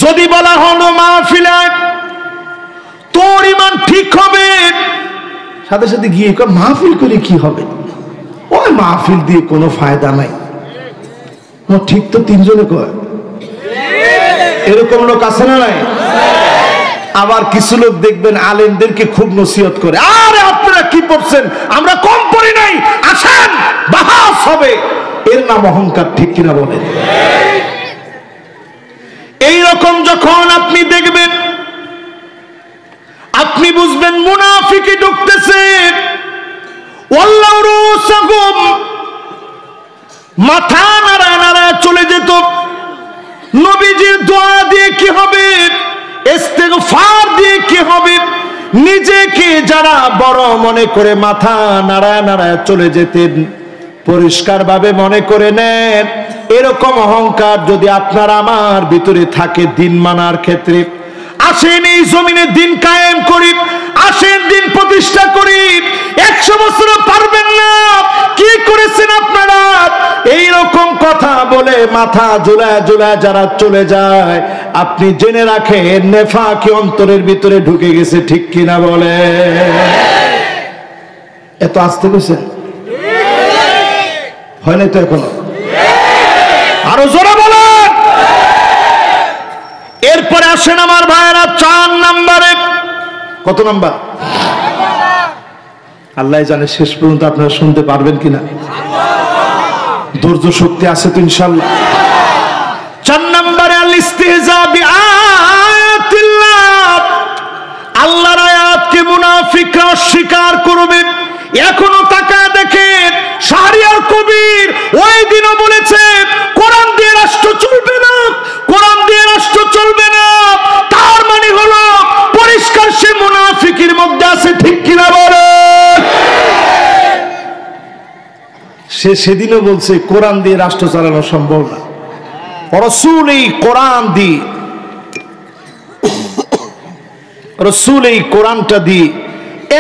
যদি বলা হলো মাহফিলে তোর ঈমান ঠিক হবে, সাথে সাথে গিয়ে মাহফিল করে কি হবে, ওই মাহফিল দিয়ে কোনো ফায়দা নাই। ঠিক তো 3 জনে কয়, এরকম লোক আছে না নাই? আবার কিছু লোক দেখবেন আলেমদেরকে খুব নসিহত করে, আরে আপনারা কি পড়ছেন, আমরা কম পড়ি নাই, আসেন বাহাস হবে। এর নাম অহংকার, ঠিক কিনা বলেন? এইরকম যখন আপনি দেখবেন, আপনি বুঝবেন মুনাফিকি ঢুকতেছে। ওয়াল্লাহু রুসাকুম, মাথা নাড়ায় নাড়ায় চলে যেত। নবীজির দোয়া দিয়ে কি হবে, ইস্তিগফার দিয়ে কি হবে? নিজেকে যারা বড় মনে করে মাথা নাড়ায় নাড়ায় চলে যেতেন, পরিষ্কার ভাবে মনে করে নেন এরকম অহংকার যদি আপনার আমার ভিতরে থাকে দিন মানার ক্ষেত্রে, আসেন এই জমিনে দিন কায়েম করি, আসেন দিন প্রতিষ্ঠা করি। 100 বছর পারবেন না, কি করেছেন আপনারা? এইরকম কথা বলে মাথা ঝুলায় ঝুলায় যারা চলে যায়, আপনি জেনে রাখেন নেফাকি অন্তরের ভিতরে ঢুকে গেছে, ঠিক কিনা বলে? এত আসতে গেছে হয় নাই তো এখনো? আরো জোরে বলেন। এরপরে আসেন আমার ভাইয়েরা 4 নম্বরে। কত নাম্বার? আল্লাহ জানে শেষ পর্যন্ত আপনারা শুনতে পারবেন কিনা। ধৈর্য শক্তি আছে তো ইনশাআল্লাহ। 4 নম্বরে আল ইস্তিহজা বিআয়াতিল্লাহ, আল্লাহর আয়াতকে মুনাফিকরা অস্বীকার করবে। এখনো তাকায় দেখেন, শাহরিয়ার কবির ওই দিনও বলেছে কোরআন দিয়ে রাষ্ট্র চলবে না, কোরআন দিয়ে রাষ্ট্র চলবে না। তার মানে হলো পরিষ্কার সে মুনাফিকের মধ্যে আছে, ঠিক কিনা বলে? সে সেদিনও বলছে কোরআন দিয়ে রাষ্ট্র চালানো সম্ভব না। রাসূল এই কোরআন দিয়ে, রাসূল এই কোরআনটা দিয়ে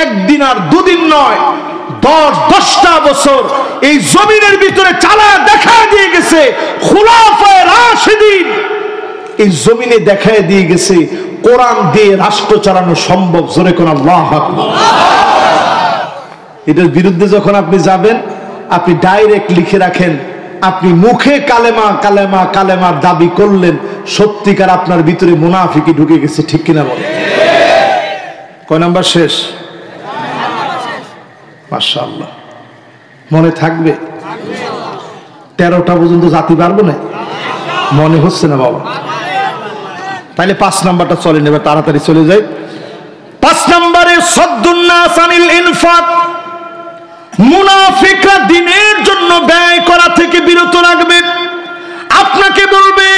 একদিন আর 2 দিন নয়, 10-10টা বছর এই জমিনের ভিতরে চালায় দেখা দিয়ে গেছে। খুলাফায়ে রাশিদিন এই জমিনে দেখায় দিয়ে গেছে কোরআন দিয়ে রাষ্ট্র চালানো সম্ভব। জোরে কোন আল্লাহু আকবার। এটার বিরুদ্ধে যখন আপনি যাবেন, আপনি ডাইরেক্ট লিখে রাখেন, আপনি মুখে কালেমা কালেমা কালেমার দাবি করলেন, সত্যিকার আপনার ভিতরে মুনাফিকি ঢুকে গেছে, ঠিক কিনা বলেন? কয় নাম্বার শেষ? মাশাআল্লাহ, মনে থাকবে? 13টা পর্যন্ত জাতি পারবো না, মনে হচ্ছে না বাবা। তাইলে 5 নাম্বারটা চলেন, এবার তাড়াতাড়ি চলে যাই। 5 নম্বরে সাদ্দুন নাস আনিল ইনফাক, মুনাফিকরা দিনের জন্য ব্যয় করা থেকে বিরত রাখবে। আপনাকে বলবে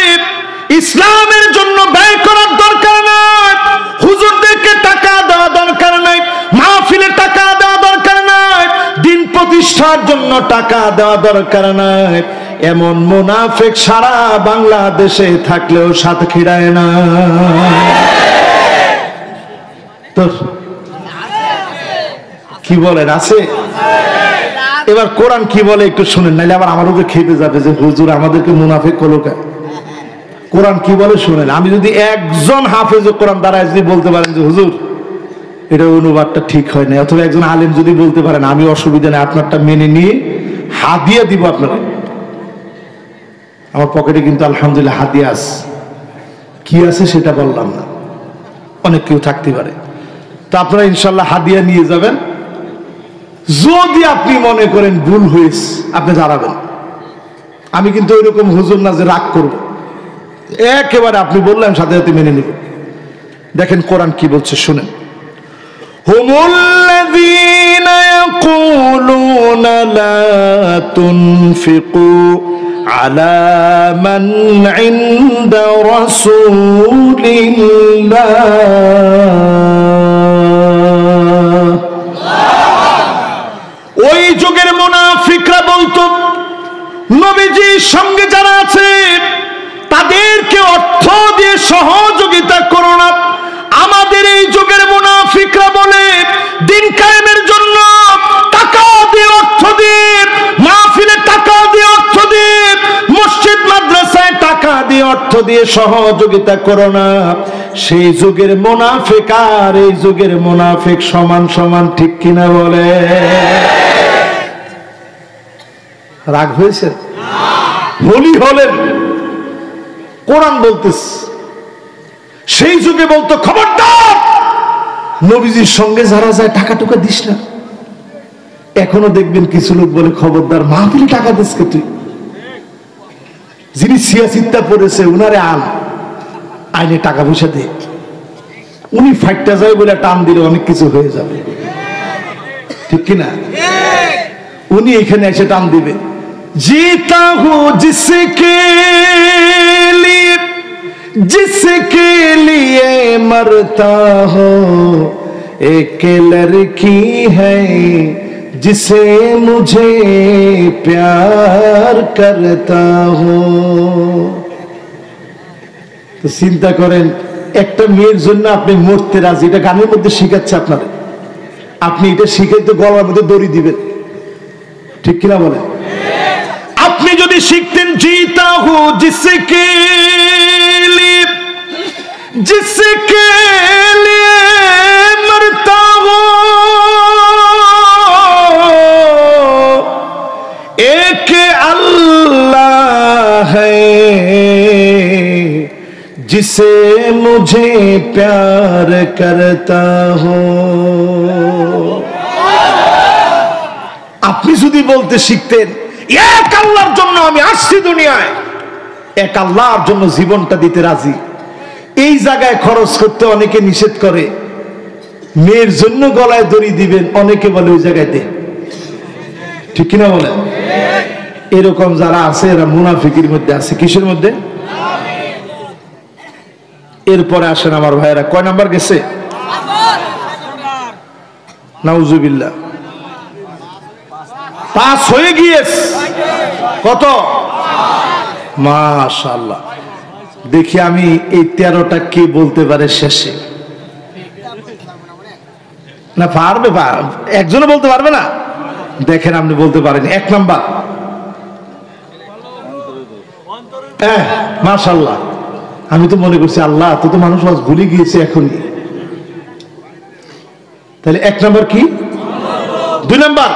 ইসলামের জন্য ব্যয় করার দরকার নাই, হুজুরদেরকে টাকা দেওয়া দরকার নাই, মাহফিলে টাকা দেওয়া দরকার নাই, দিন প্রতিষ্ঠার জন্য টাকা দেওয়া দরকার নাই। এমন মুনাফিক সারা বাংলাদেশে থাকলেও সাতক্ষীরায় না। তো কি বলেন, আছে? এবার কোরআন কি বলে একটু শুনেন, নাইলে আবার আমার উপরে খেপে যাবে যে হুজুর আমাদেরকে মুনাফিক করলো কেন। কোরআন কি বলে শুনেন। আমি যদি একজন হাফেজ কোরআন দাঁড়ায় যদি বলতে পারেন যে হুজুর এটা অনুবাদটা ঠিক হয় না, অথবা একজন আলেম যদি বলতে পারেন আমি অসুবিধা নেই, আপনারটা মেনে নিয়ে হাদিয়া দিব আপনারা। আমার পকেটে কিন্তু আলহামদুলিল্লাহ হাদিয়া আছে, কি আছে সেটা বললাম না, অনেক কেউ থাকতে পারে। তো আপনারা ইনশাল্লাহ হাদিয়া নিয়ে যাবেন। যদি আপনি মনে করেন ভুল হয়েছে আপনি দাঁড়াবেন। আমি কিন্তু ওইরকম হুজুর না যে রাগ করব, একেবারে আপনি বললেন সাথে সাথে মেনে নিব। দেখেন কোরআন কি বলছে শুনেন। হুমুল্লাযীনা ইয়াকুলুনা লা তুনফিকু আলা মান ইনদা রাসূলিল্লাহ। ওই যুগের মুনাফিকরা বলতো নবীজির সঙ্গে যারা আছে তাদেরকে অর্থ দিয়ে সহযোগিতা করো না। আমাদের এই যুগের মুনাফিকরা বলে দিন কায়েমের জন্য টাকা দিয়ে, অর্থ দিয়ে, মাহফিলে টাকা দিয়ে, অর্থ দিয়ে, মসজিদ মাদ্রাসায় টাকা দিয়ে, অর্থ দিয়ে সহযোগিতা করো না। সেই যুগের মুনাফিক আর এই যুগের মুনাফিক সমান সমান, ঠিক কিনা বলে? রাগ হয়েছে? হোলি হলেন। কোরআন বলতেছে সেই যুগে বলতো খবরদার নবীজির সঙ্গে যারা যায় টাকা টুকা দিস না। এখনো দেখবেন কিছু লোক বলে খবরদার মাহফিলে টাকা দিস কে তুই, যিনি সিয়াসিত্তা পড়েছে উনারে আইনে টাকা পয়সা দে, উনি ফাইটটা যায় বলে টান দিলে অনেক কিছু হয়ে যাবে, ঠিক কিনা? উনি এখানে এসে টান দিবে। जीता हूं जिसके लिए मरता हो, एक लड़की है जिसे मुझे प्यार करता हो। তো চিন্তা করেন একটা মেয়ের জন্য আপনি মরতে রাজি, এটা গানের মধ্যে শিখাচ্ছে আপনারা, আপনি এটা শিখে তো গলার মধ্যে দড়ি দিবেন, ঠিক কিনা বলেন? আপনি যদি শিখতেন जीता हूं जिसके लिए मरता हूं, एक अल्लाह है जिसे मुझे प्यार करता हूं। আপনি যদি বলতে শিখতেন এক আল্লাহর জন্য আমি আসছি দুনিয়ায়, এক আল্লাহর জন্য জীবনটা দিতে রাজি, এই জায়গায় খরচ করতে অনেকে নিষেধ করে, মেয়ের জন্য গলায় দড়ি দিবেন অনেকে বলে ওই জায়গায় দে, ঠিক কিনা বলে? এরকম যারা আছে এরা মুনাফিকের মধ্যে আছে। কিসের মধ্যে? এরপরে আসেন আমার ভাইয়েরা, কয় নাম্বার গেছে? নাউজুবিল্লাহ, 5 হয়ে গিয়েছে। কত? মাশাআল্লাহ। দেখি আমি এই 13টা কে বলতে পারে শেষে? না পারবে, একজনে বলতে পারবে না? দেখেন আপনি বলতে পারেন। 1 নাম্বার, মাশাআল্লাহ। আমি তো মনে করছি আল্লাহ তো মানুষ আজ ভুলে গিয়েছে এখনই। তাহলে 1 নাম্বার কি? 2 নাম্বার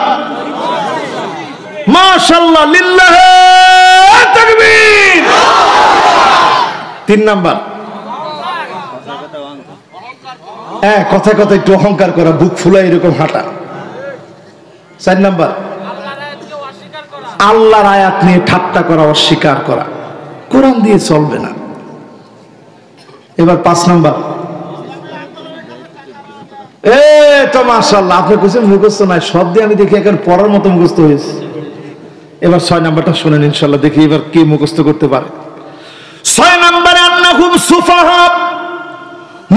মাশাআল্লাহ, লিল্লাহি তাকবীর। 3 নাম্বার কথায় কথায় একটু অহংকার করা, বুক ফুলা এরকম হাঁটা। 4 নাম্বার আল্লাহর আয়াত নিয়ে ঠাট্টা করা, অস্বীকার করা, কোরআন দিয়ে চলবে না। এবার 5 নাম্বার, তো মাশাআল্লাহ আপনি কিছু মুখস্থ নাই, সব দিয়ে আমি দেখি এখন পড়ার মতো মুখস্থ হয়েছে। এবার 6 নাম্বারটা শুনেন ইনশাআল্লাহ, দেখি এবার কে মুখস্থ করতে পারে। 6 নাম্বারে আন্নাহুম সুফাহা,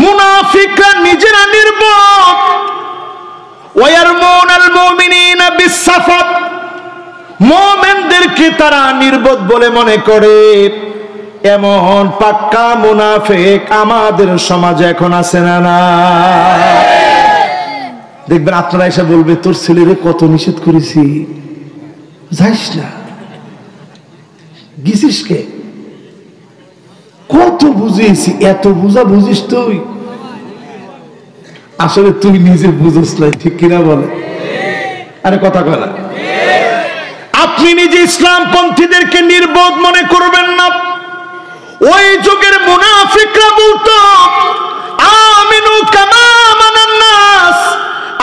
মুনাফিকরা নিজেরা নির্বোধ। ওয়ায়ারমুনাল মুমিনিনা বিসসাফাত, মুমিনদেরকে তারা নির্বোধ বলে মনে করে। এমন পাক্কা মুনাফিক আমাদের সমাজে এখন আছে না? না, দেখবেন আপনারা এসে বলবে তোর ছেলেরে কত নিষেধ করেছি, যাইস না, গেছিস কে, কত বুঝিয়েছি, এত বুঝা বুঝিস তুই? আসলে তুই নিজে বুঝিস না, ঠিক কিনা বলে? আরে কথা কয় না। আপনি নিজে ইসলাম পন্থীদেরকে নির্বোধ মনে করবেন না। ওই যুগের মুনাফিকরা বলতো আমিনু কামা আমানান নাস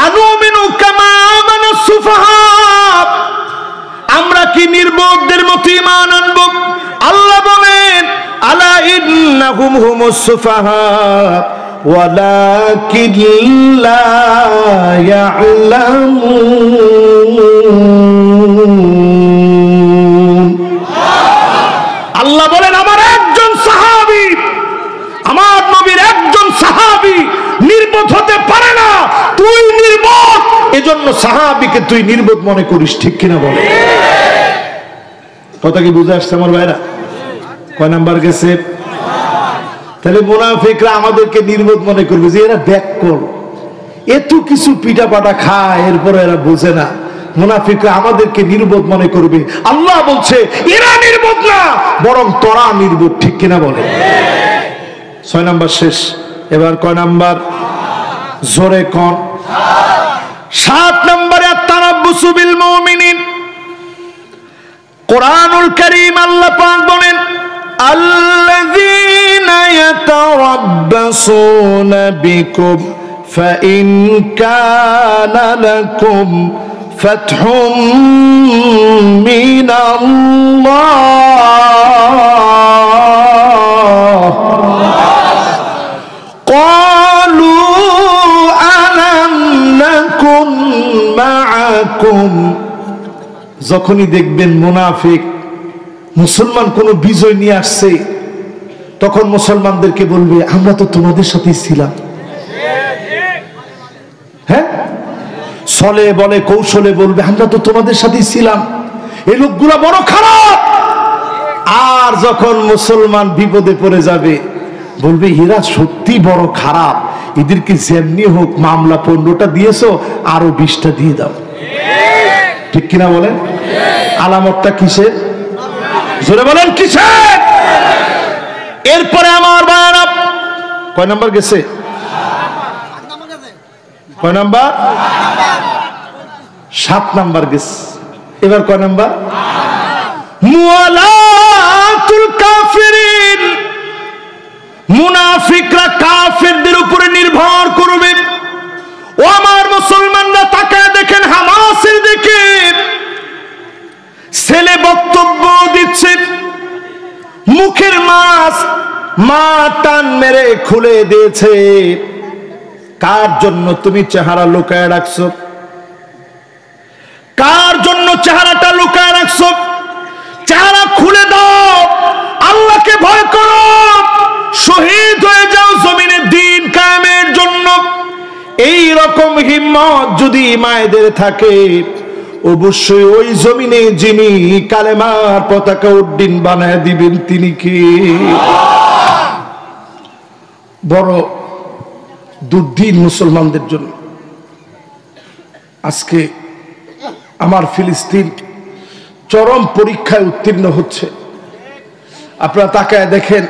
আনুমিনু কামা আমানাস সুফাহা, আমরা কি নির্বোধদের মতো ঈমান আনবো? আল্লাহ বলেন আলা ইন্নাহুম হুমুস সুফাহা ওয়ালাকিন লা ইয়ালামুন। আল্লাহ বলেন আমার একজন সাহাবী, আমার নবীর একজন সাহাবী নির্বোধ হতে পারে না, তুই নির্বোধ, এজন্য সাহাবীকে তুই নির্বোধ মনে করিস, ঠিক কিনা বলে? কথা কি বুঝে আসছে আমার ভাইরা? কয় নাম্বার গেছে? তাহলে মুনাফিকরা আমাদেরকে নির্বোধ মনে করবে যে এরা ব্যাককল, এত কিছু পিঠা পাটা খায়, এরপরে এরা বোঝে না। মুনাফিকরা আমাদেরকে নির্বোধ মনে করবে। আল্লাহ বলছে এরা নির্বোধ না, বরং তোরা নির্বোধ, ঠিক কিনা বলে? 6 নাম্বার শেষ, এবার কয় নাম্বার? জোরে কোন? 7 নম্বরে আত-তারাব্বুসু বিল মুমিনিন। কোরআনুল কারীম আল্লাহ পাক বলেন আল্লাযীনা ইয়াতারাব্বাসুনা বিকুম ফাইন কানা লাকুম ফাতহুম মিনাল্লাহ ক্বালু আলাম নাকুন মাআকুম। যখনই দেখবেন মুনাফিক মুসলমান কোন বিজয় নিয়ে আসছে, তখন মুসলমানদেরকে বলবে আমরা তো তোমাদের সাথেই ছিলাম। হ্যাঁ, ছলে বলে কৌশলে বলবে আমরা তো তোমাদের সাথেই ছিলাম, এই লোকগুলা বড় খারাপ। আর যখন মুসলমান বিপদে পড়ে যাবে বলবে এরা সত্যি বড় খারাপ, এদেরকে যেমনি হোক মামলা 15টা দিয়েছো, আরো 20টা দিয়ে দাও, ঠিক কিনা বলেন? আলামতটা কিসের? জোরে বলেন কিসের? এরপরে আমার ভাইরা কয় নাম্বার গেছে? কয় নাম্বার? 7 নাম্বার গেছে। এবার কয় নাম্বার? মুআলাতুল কাফিরিন। মুনাফিকরা কাফেরদের উপরে নির্ভর করবে। ও আমার মুসলমানরা তাকায় দেখেন হামাসের দিকে, ছেলে বক্তব্য দিচ্ছে, মুখের মাছ মা টান মেরে খুলে দিয়েছে। কার জন্য তুমি চেহারা লুকায় রাখছো? কার জন্য চেহারাটা লুকায় রাখছো? চেহারা খুলে দাও, আল্লাহকে ভয় করো, শহীদ হয়ে যাও জমিনে দ্বীন কায়েমের জন্য। এই রকম হিম্মত যদি মায়েদের থাকে, অবশ্যই ওই জমিনে যিনি কালেমার পতাকা উড্ডীন বানায় দিবেন তিনি কি? বড় দুর্দিন মুসলমানদের জন্য। আজকে আমার ফিলিস্তিন চরম পরীক্ষায় উত্তীর্ণ হচ্ছে। আপনারা তাকায় দেখেন,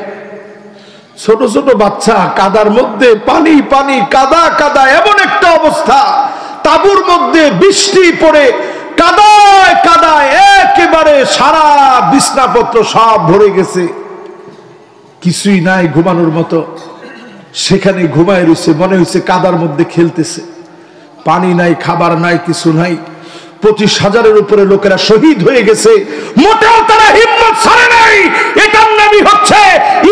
ছোট ছোট বাচ্চা কাদার মধ্যে, পানি পানি কাদা কাদা, এমন একটা অবস্থা, তাঁবুর মধ্যে বৃষ্টি পড়ে কাদায় কাদায় একেবারে সারা বিছনাপত্র সব ভরে গেছে, কিছুই নাই ঘুমানোর মতো। সেখানে ঘুমায় রয়েছে, মনে হচ্ছে কাদার মধ্যে খেলতেছে। পানি নাই, খাবার নাই, কিছু নাই। 25,000-এর উপরে লোকেরা শহীদ হয়ে গেছে, মোটেও তারা হিম্মত ছাড়ে নাই। এটার নামই হচ্ছে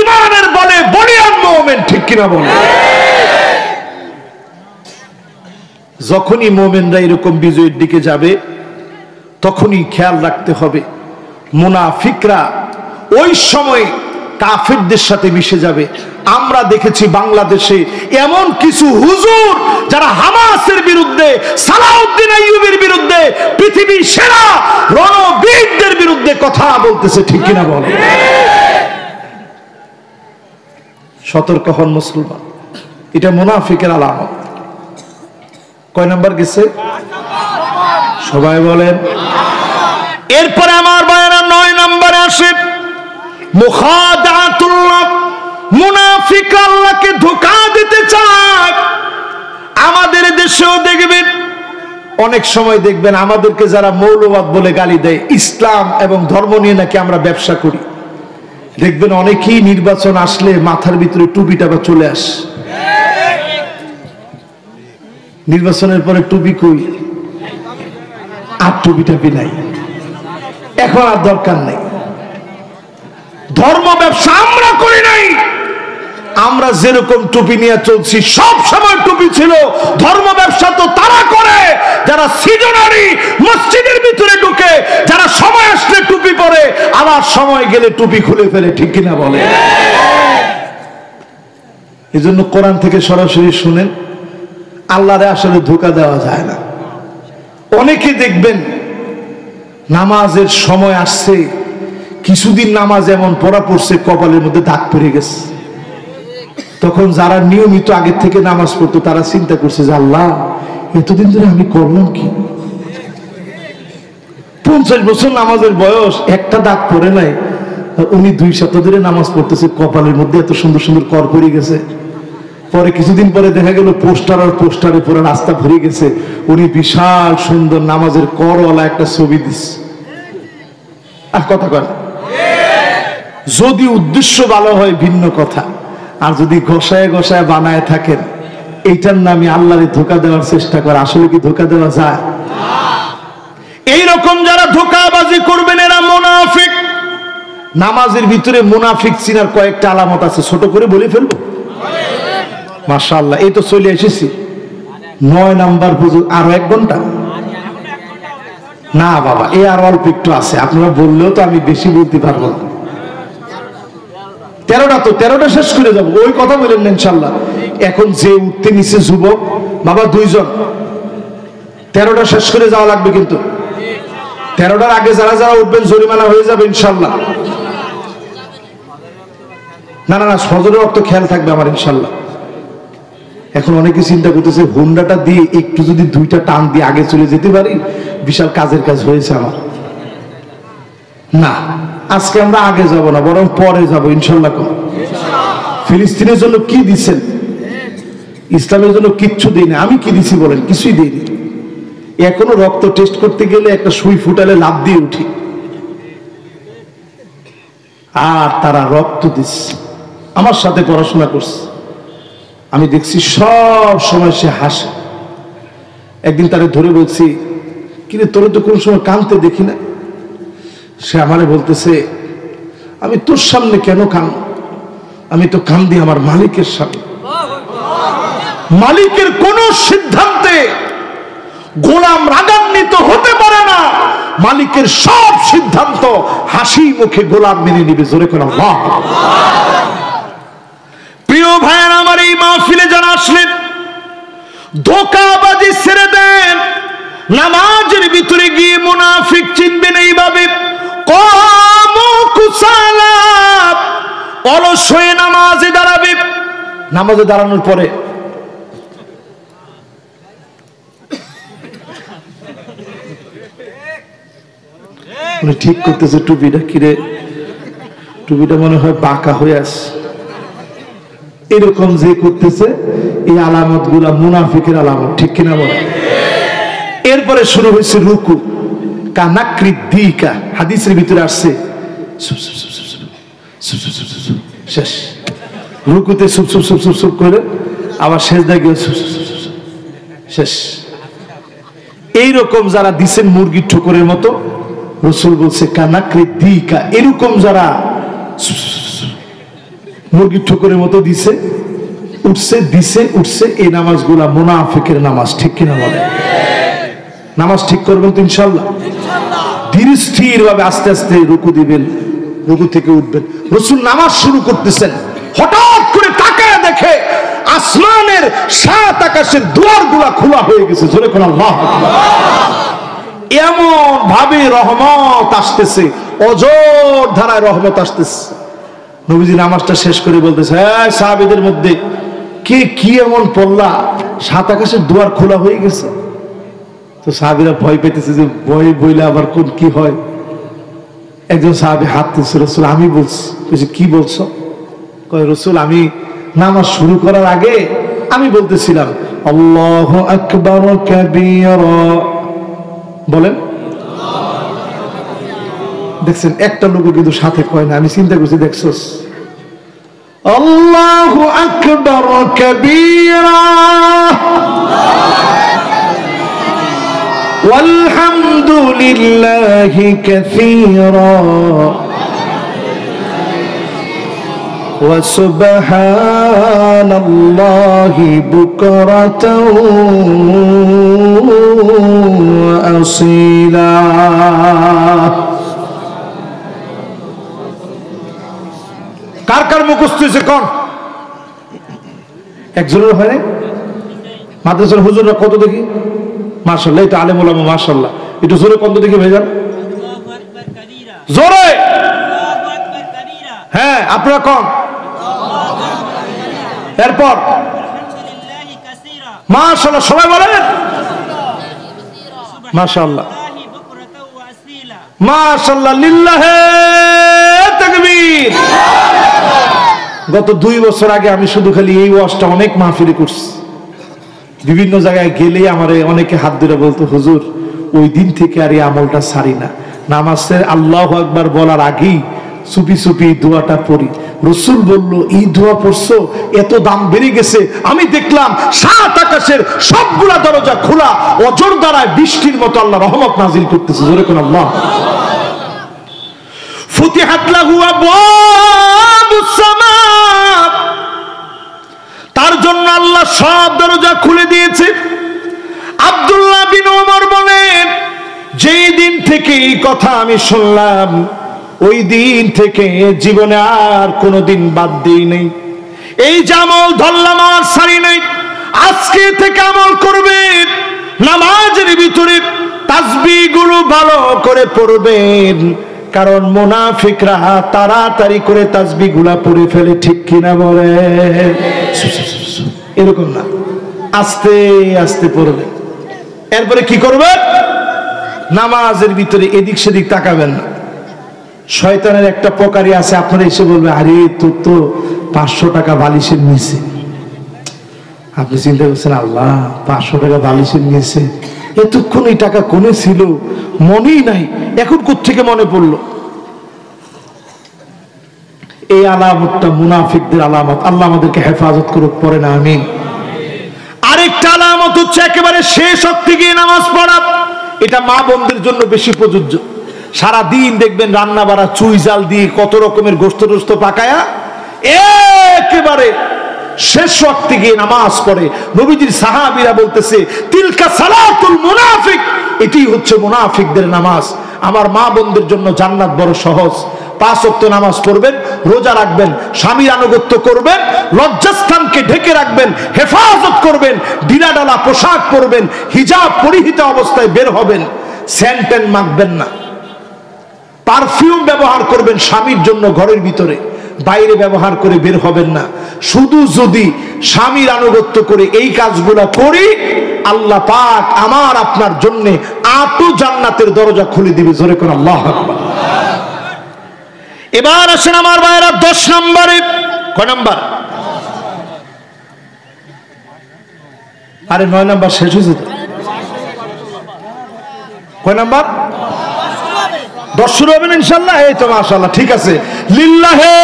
ঈমানের বলে বলিয়ান মুমিন, ঠিক কিনা বলে? যখনই মুমিনরা এরকম বিজয়ের দিকে যাবে, তখনই খেয়াল রাখতে হবে মুনাফিকরা ওই সময় কাফেরদের সাথে মিশে যাবে। আমরা দেখেছি বাংলাদেশে এমন কিছু হুজুর যারা হামাসের বিরুদ্ধে, সালাউদ্দিন আইয়ুবের বিরুদ্ধে, পৃথিবীর সেরা রণবীরদের বিরুদ্ধে কথা বলতেছে, ঠিক কিনা বলে? সতর্ক হন মুসলমান, এটা মুনাফিকের আলামত। কয় নাম্বার গেছে? সবাই বলেন। এরপরে আমার ভাইরা 9 নম্বরে আসে মুখাদাতুল্লাহ। মুনাফিক আল্লাহকে ধোঁকা দিতে চায়। আমাদের দেশেও দেখবেন, অনেক সময় দেখবেন আমাদেরকে যারা মৌলবাদ বলে গালি দেয়, ইসলাম এবং ধর্ম নিয়ে নাকি আমরা ব্যবসা করি, দেখবেন অনেকেই নির্বাচন আসলে মাথার ভিতরে টুপিটা বা চলে আসে। নির্বাচনের পরে টুপি কই, আর টুপি টাপি নাই, এখন আর দরকার নাই। ধর্ম ব্যবসা আমরা করি নাই। আমরা যেরকম টুপি নিয়ে চলছি, সব সময় টুপি ছিল। ধর্ম ব্যবসা তো তারা করে যারা সিজনারি মসজিদের ভিতরে ঢুকে, যারা সময় আসলে টুপি পরে, আবার সময় গেলে টুপি খুলে ফেলে, ঠিক কিনা বলে? এই জন্য কোরআন থেকে সরাসরি শুনেন, আল্লাহরে আসলে ধোঁকা দেওয়া যায় না। অনেকে দেখবেন নামাজের সময় আসছে, কিছুদিন নামাজ এমন পড়া পড়ছে কপালের মধ্যে দাগ পড়ে গেছে। তখন যারা নিয়মিত আগের থেকে নামাজ পড়তো তারা চিন্তা করছে যে আল্লাহ, এতদিন ধরে আমি করলাম কি? 50 বছর নামাজের বয়স, একটা দাগ পড়ে নাই। উনি 2 সপ্তাহ ধরে নামাজ পড়তেছে, কপালের মধ্যে এত সুন্দর সুন্দর কর পড়ে গেছে। পরে কিছুদিন পরে দেখা গেল পোস্টার আর পোস্টারে পুরো রাস্তা ভরে গেছে। উনি বিশাল সুন্দর নামাজের করওয়ালা একটা ছবি দিচ্ছে। আর কথা কয়, যদি উদ্দেশ্য ভালো হয় ভিন্ন কথা, আর যদি ঘষায় ঘষায় বানায় থাকেন, এইটার নামে আল্লাহরে ধোঁকা দেওয়ার চেষ্টা করে। আসলে কি ধোঁকা দেওয়া যায়? এইরকম যারা ধোঁকাবাজি করবেন এরা মুনাফিক। নামাজের ভিতরে মুনাফিক চিনার কয়েকটা আলামত আছে, ছোট করে বলে ফেলবো। মাশাআল্লাহ, এই তো চলে এসেছি 9 নাম্বার পর্যন্ত। আরো 1 ঘন্টা না বাবা, এই আর অল্প একটু আছে। আপনারা বললেও তো আমি বেশি বলতে পারবো না। 13টা তো 13টা শেষ করে যাবো, ওই কথা বলেন না ইনশাল্লাহ। এখন যে উঠতে নিচে যুবক বাবা 2 জন, 13টা শেষ করে যাওয়া লাগবে। কিন্তু 13টার আগে যারা যারা উঠবেন জরিমানা হয়ে যাবে ইনশাল্লাহ। না না না, ফজরের ওয়াক্ত খেয়াল থাকবে আমার ইনশাল্লাহ। এখন অনেকে চিন্তা করতেছে হুন্ডাটা দিয়ে একটু যদি 2টা টান দিয়ে আগে চলে যেতে পারি, বিশাল কাজের কাজ হয়েছে আমার। না, আজকে আমরা আগে যাব না, বরং পরে যাব ইনশাল্লাহ। ফিলিস্তিনের জন্য কি দিচ্ছেন? ইসলামের জন্য কিচ্ছু দিই না। আমি কি দিছি বলেন? কিছুই দিইনি। এখনো রক্ত টেস্ট করতে গেলে একটা সুই ফুটালে লাভ দিয়ে উঠি, আর তারা রক্ত দিচ্ছে। আমার সাথে পড়াশোনা করছে, আমি দেখছি সব সময় সে হাসে। একদিন তারে ধরে বলছি, কিন্তু তোর তো কোন সময় কাঁদতে দেখি না। সে আমারে বলতেছে, আমি তোর সামনে কেন কাঁদ? আমি তো কান্দি আমার মালিকের সামনে। মালিকের কোন সিদ্ধান্তে গোলাম রাগান্বিত হতে পারে না। মালিকের সব সিদ্ধান্ত হাসি মুখে গোলাম মেনে নিবে। জোরে করে আল্লাহ। প্রিয় ভাইয়ের আমার, এই মাহফিলে যারা আসলেন, ধোঁকাবাজি ছেড়ে দেন। নামাজের ভিতরে গিয়ে মুনাফিক চিনবেন এইভাবে, কামু কুসালা, অলস হয়ে নামাজে দাঁড়াবে। নামাজে দাঁড়ানোর পরে উনি ঠিক করতেছে টুপিটা, কিরে টুপিটা মনে হয় বাঁকা হয়ে আসে। এরকম যে করতেছে, এই আলামত গুলা মুনাফিকের আলামত, ঠিক কিনা বলে? এরপরে শুরু হয়েছে রুকু, কানাকৃদিকা, হাদিসের ভিতরে আসছে শেষ। রুকুতে soup soup soup soup soup করে, আবার শেষদায় গিয়ে শেষ। এইরকম যারা দিচ্ছেন মুরগির ঠোকরের মতো, রাসূল বলছে কানাকৃদিকা, এরকম যারা মুরগির ঠোকরের মতো দিছে, উঠছে দিছে উঠছে, এই নামাজগুলা মুনাফিকের নামাজ, ঠিক কিনা বলে? নামাজ ঠিক করবেন তো ইনশাল্লাহ। ধীর স্থির ভাবে আস্তে আস্তে রুকু দিবেন, রুকু থেকে উঠবেন। রাসূল নামাজ শুরু করতেছেন, হঠাৎ করে তাকায় দেখে আসমানের 7 আকাশের দুয়ারগুলা খোলা হয়ে গেছে। জোরে কোন আল্লাহু আকবার। এমন ভাবে রহমত আসতেছে, অজর ধারায় রহমত আসতেছে। নবীজি নামাজটা শেষ করে বলতেছে, হ্যাঁ সাহাবীদের মধ্যে কে কি এমন পড়লা 7 আকাশের দুয়ার খোলা হয়ে গেছে? তো সাহাবীরা ভয় পেতেছে যে ভয় বইলে আবার কোন কি হয়। একজন সাহাবী হাত তুলছে, রাসূল আমি বলছি। বলছে কি বলছো? কয় রাসূল আমি নামাজ শুরু করার আগে আমি বলতেছিলাম আল্লাহু আকবার কাবীরা। বলেন, দেখছেন একটা লোক কিন্তু সাথে কয় না। আমি চিন্তা করছি, দেখছস আল্লাহু আকবার কাবীরা ওয়ালহামদুলিল্লাহি কাসীরা ওয়া সুবহানাল্লাহি বুকরাতাও ওয়া আসীলা। কার কার মুখস্থ হয়েছে কোন? একজনের হয় না? মাদ্রাসার হুজুররা কত দেখি? মাশাআল্লাহ, এটা আলেম ওলামা মাশাআল্লাহ। একটু জোরে কত দেখি ভাইজান? জোরে। হ্যাঁ আপনারা কোন? এরপর মাশাআল্লাহ সবাই বলেন মাশাআল্লাহ মাশাআল্লাহ লিল্লাহে তাকবীর। গত 2 বছর আগে আমি শুধু খালি এই ওয়াজটা অনেক মাহফিলে করছি। বিভিন্ন জায়গায় গেলে আমারে অনেকে হাত ধরে বলতো, হুজুর ওই দিন থেকে আর এই আমলটা ছাড়ি না। নামাজের আল্লাহু আকবার বলার আগেই চুপি চুপি দোয়াটা পড়ি। রাসূল বলল, এই দোয়া পড়ছো, এত দাম বেড়ে গেছে। আমি দেখলাম 7 আকাশের সবগুলা দরজা খোলা, অজর দ্বারায় বৃষ্টির মতো আল্লাহ রহমত নাজিল করতেছে। জোরে কোন আল্লাহ। ফুতিহাত লাহু আবওয়াবুস সামা, তার জন্য আল্লাহ সব দরজা খুলে দিয়েছে। আব্দুল্লাহ বিন ওমর বলেন, যেই দিন থেকে এই কথা আমি শুনলাম ওই দিন থেকে জীবনে আর কোনোদিন বাদ দিই নেই। এই যে আমল ধরলাম আর ছাড়ি নাই। আজকে থেকে আমল করবেন, নামাজের ভিতরে তাসবিহগুলো ভালো করে পড়বেন, কারণ মুনাফিকরা তাড়াতাড়ি করে তাসবিহগুলা পড়ে ফেলে। ঠিক কিনা বলে? এরকম না, আস্তে আস্তে পড়বেন। এরপরে কি করবেন? নামাজের ভিতরে এদিক সেদিক তাকাবেন না। শয়তানের একটা প্রকারই আছে, আপনারা এসে বলবে, আরে তোর তো 500 টাকা বালিশের নিচে। আপনি চিন্তা করছেন, আল্লাহ 500 টাকা বালিশের নিচে, এতক্ষণ এই টাকা কোনে ছিল, মনেই নাই, এখন কোত্থেকে মনে পড়লো? এই আলামতটা মুনাফিকদের আলামত। আল্লাহ আমাদেরকে হেফাজত করুক, পড়ে না আমিন। আরেকটা আলামত হচ্ছে একেবারে শেষ অক্তে গিয়ে নামাজ পড়া। এটা মা বোনদের জন্য বেশি প্রযোজ্য। সারা দিন দেখবেন রান্না বাড়া চুই জাল দিয়ে কত রকমের গোশত টোস্ত পাকায়া একেবারে শেষ ওয়াক্তে গিয়ে নামাজ পড়ে। নবীজির সাহাবীরা বলতেছে, তিলকা সালাতুল মুনাফিক, এটি হচ্ছে মুনাফিকদের নামাজ। আমার মা বোনদের জন্য জান্নাত বড় সহজ। 5 ওয়াক্ত নামাজ পড়বেন, রোজা রাখবেন, স্বামীর আনুগত্য করবেন, লজ্জাস্থানকে ঢেকে রাখবেন, হেফাজত করবেন, ডিলাডালা পোশাক পরবেন, হিজাব পরিহিত অবস্থায় বের হবেন, সেন্টেন মাখবেন না, পারফিউম ব্যবহার করবেন স্বামীর জন্য ঘরের ভিতরে, বাইরে ব্যবহার করে বের হবেন না। শুধু যদি স্বামীর আনুগত্য করে এই কাজগুলো করি, আল্লাহ পাক আমার আপনার জন্য 8 জান্নাতের দরজা খুলে দিবে। জোরে কোন আল্লাহু আকবার। এবার আসেন আমার ভাইরা 10 নম্বরে। কয় নাম্বার? আরে 9 নাম্বার শেষ হয়েছে তো। কয় নাম্বার? 10 শুরু হবে না ইনশাআল্লাহ। এই তো মাশাআল্লাহ, ঠিক আছে। লিল্লাহে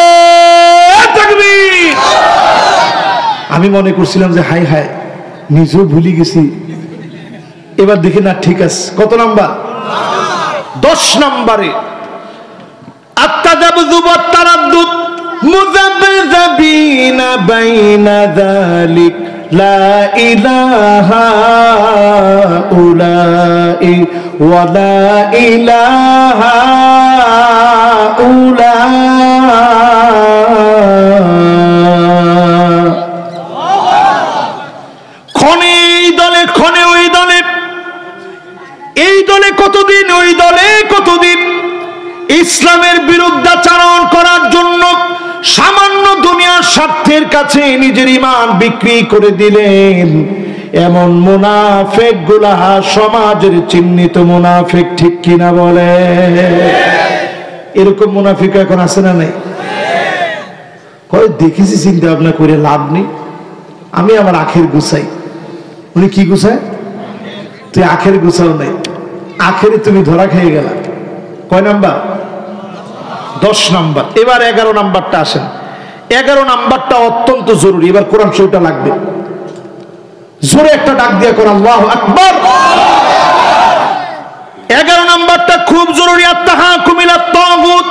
তাকবীর। আমি মনে করছিলাম যে হাই হাই নিজেও ভুলে গেছি, এবার দেখি না ঠিক আছে। কত নাম্বার? 10 নম্বরে التذبذب والتردد مذبذبين بين ذلك لا إله هؤلاء ولا إله ক্ষণে এই দলে, ক্ষণে ওই দলে, এই দলে কতদিন, ওই দলে কতদিন। ইসলামের বিরুদ্ধাচরণ করার জন্য সামান্য দুনিয়ার স্বার্থের কাছে নিজের ঈমান বিক্রি করে দিলেন এমন মুনাফিক গুলা সমাজের চিহ্নিত মুনাফিক, ঠিক কিনা বলে? এরকম মুনাফিক এখন আছে না নাই? কয় দেখেছি, চিন্তা ভাবনা করে লাভ নেই, আমি আমার আখের গুছাই। উনি কি গুছায়? তুই আখের গুছাও নাই, আখেরে তুমি ধরা খেয়ে গেলা। কয় নাম্বার? 10 নাম্বার। এবার 11 নাম্বারটা আসেন। 11 নাম্বারটা অত্যন্ত জরুরি। এবার কোরআন শরীফটা লাগবে, জোরে একটা ডাক দিয়ে কোরআন আল্লাহু আকবার। 11 নাম্বারটা খুব জরুরি। আত-তাহাকুম ইলা তাগুত,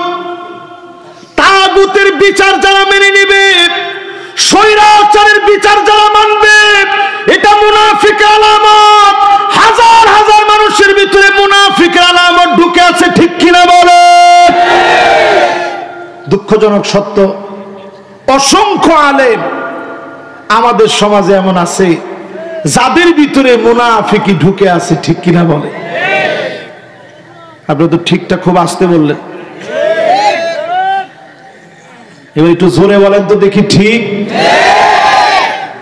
তাগুতের বিচার যারা মেনে নেবে, স্বৈরাচারের বিচার যারা মানবে, এটা মুনাফিকের আলামত। হাজার হাজার মানুষের ভিতরে মুনাফিকের আলামত ঢুকে আছে, ঠিক কিনা বলে? দুঃখজনক সত্য, অসংখ্য আলেম আমাদের সমাজে এমন আছে যাদের ভিতরে মুনাফিকি ঢুকে আছে, ঠিক কিনা বলে? আপনি তো ঠিকটা খুব আস্তে বললেন, এবার একটু জোরে বলেন তো দেখি। ঠিক?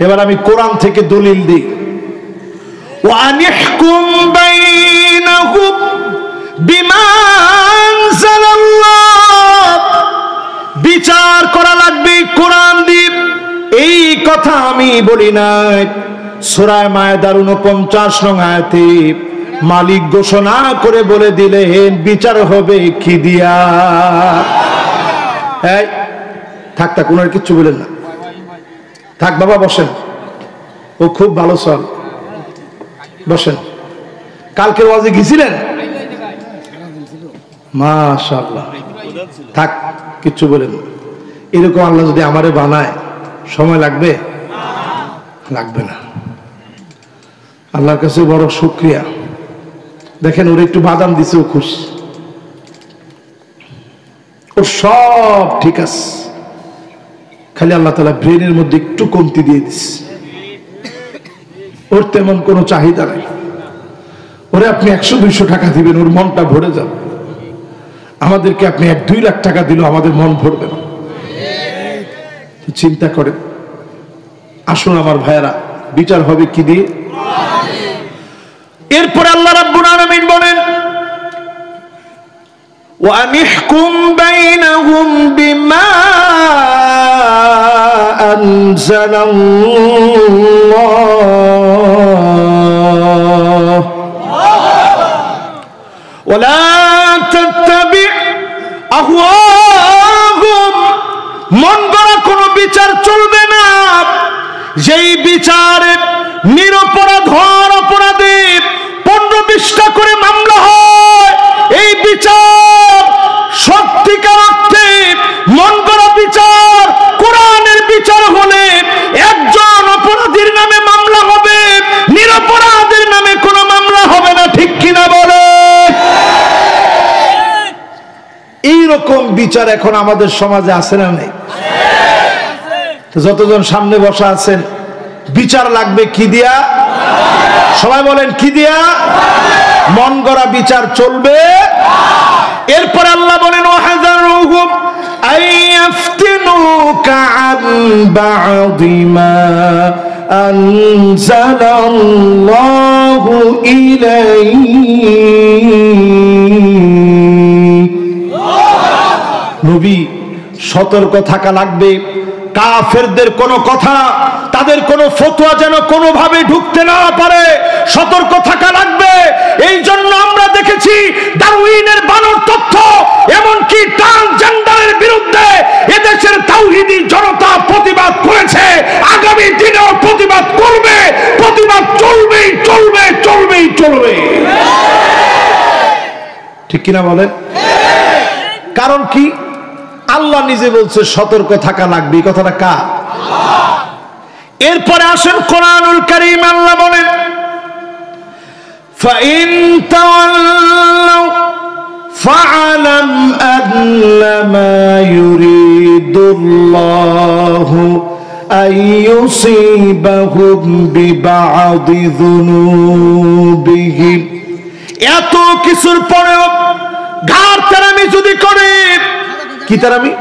এবার আমি কোরআন থেকে দলিল দিই। ওয়ানিহকুম বাইনাহুম বিমা আনজালাল্লাহ, বিচার করা লাগবে কোরআন দিয়ে। এই কথা আমি বলি নাই। সূরা মায়েদার 49 নং আয়াতে মালিক ঘোষণা করে বলে দিলেন বিচার হবে কি দিয়া। এই থাক থাক, ওনার কিচ্ছু বলেন না, থাক বাবা বসেন, ও খুব ভালো চল, বসেন। কালকে ওয়াজে গেছিলেন? মাশাআল্লাহ, থাক কিচ্ছু বলেন না। এরকম আল্লাহ যদি আমারে বানায় সময় লাগবে? লাগবে না। আল্লাহর কাছে বড় শুকরিয়া। দেখেন ওর একটু বাদাম দিছে, ও খুশি, ওর সব ঠিক আছে, খালি আল্লাহ তাআলা ব্রেনের মধ্যে একটু কমতি দিয়ে দিচ্ছে। ওর তেমন কোনো চাহিদা নাই। ওরে আপনি 100-200 টাকা দিবেন, ওর মনটা ভরে যাবে। আমাদেরকে আপনি 1-2 লাখ টাকা দিলেও আমাদের মন ভরবে না। চিন্তা করেন। আসুন আমার ভাইয়েরা, বিচার হবে কি দিয়ে? এরপর আল্লাহ রাব্বুল আলামিন বলেন ওয়ানিহকুম বাইনাহুম বিমা আনজালাল্লাহ ওয়ালা তাত্তাবি আহওয়াহুম, মন গড়া কোনো বিচার চলবে না। যেই বিচারে নিরপরাধ হওয়ার অপরাধে 15-20টা করে মামলা হয়, এই বিচার সত্যিকার অর্থে মন গড়া বিচার, কোরআনের বিচার হলে একজন অপরাধীর নামে মামলা হবে, নিরপরাধের নামে কোনো মামলা হবে না, ঠিক কিনা বলে? এইরকম বিচার এখন আমাদের সমাজে আছে না নেই? তো যতজন সামনে বসা আছেন, বিচার লাগবে কি দিয়া? সবাই বলেন কি দিয়া? মন গড়া বিচার চলবে। এরপর আল্লাহ বলেন ওয়াহযারুহুম আইয়াফতিনুকা আন বা'দি মা আনজালাল্লাহু ইলাইক। নবী সতর্ক থাকা লাগবে। কাফেরদের কোনো কথা, তাদের কোনো ফতোয়া যেন কোনোভাবে ঢুকতে না পারে, সতর্ক থাকা লাগবে। এই জন্য আমরা দেখেছি ডারউইনের বানর তথ্য, এমনকি ট্রান্সজেন্ডারের বিরুদ্ধে এদেশের তাওহীদি জনতা প্রতিবাদ করেছে, আগামী দিনেও প্রতিবাদ করবে। প্রতিবাদ চলবেই চলবে, চলবেই চলবে, ঠিক কিনা বলেন? কারণ কি? আল্লাহ নিজে বলছে সতর্ক থাকা লাগবে। এই কথাটা কার? এরপরে আসেন কোরআনুল কারীম, আল্লাহ বলেন ফাইন তাওয়াল্লাউ ফাআলাম আন্নামা ইউরিদুল্লাহু আইয়ুসিবাহুম বিবা'দি যুনুবিহিম। এত কিছুর পরেও ঘাড় তেরামি যদি করে, কি তেরামি?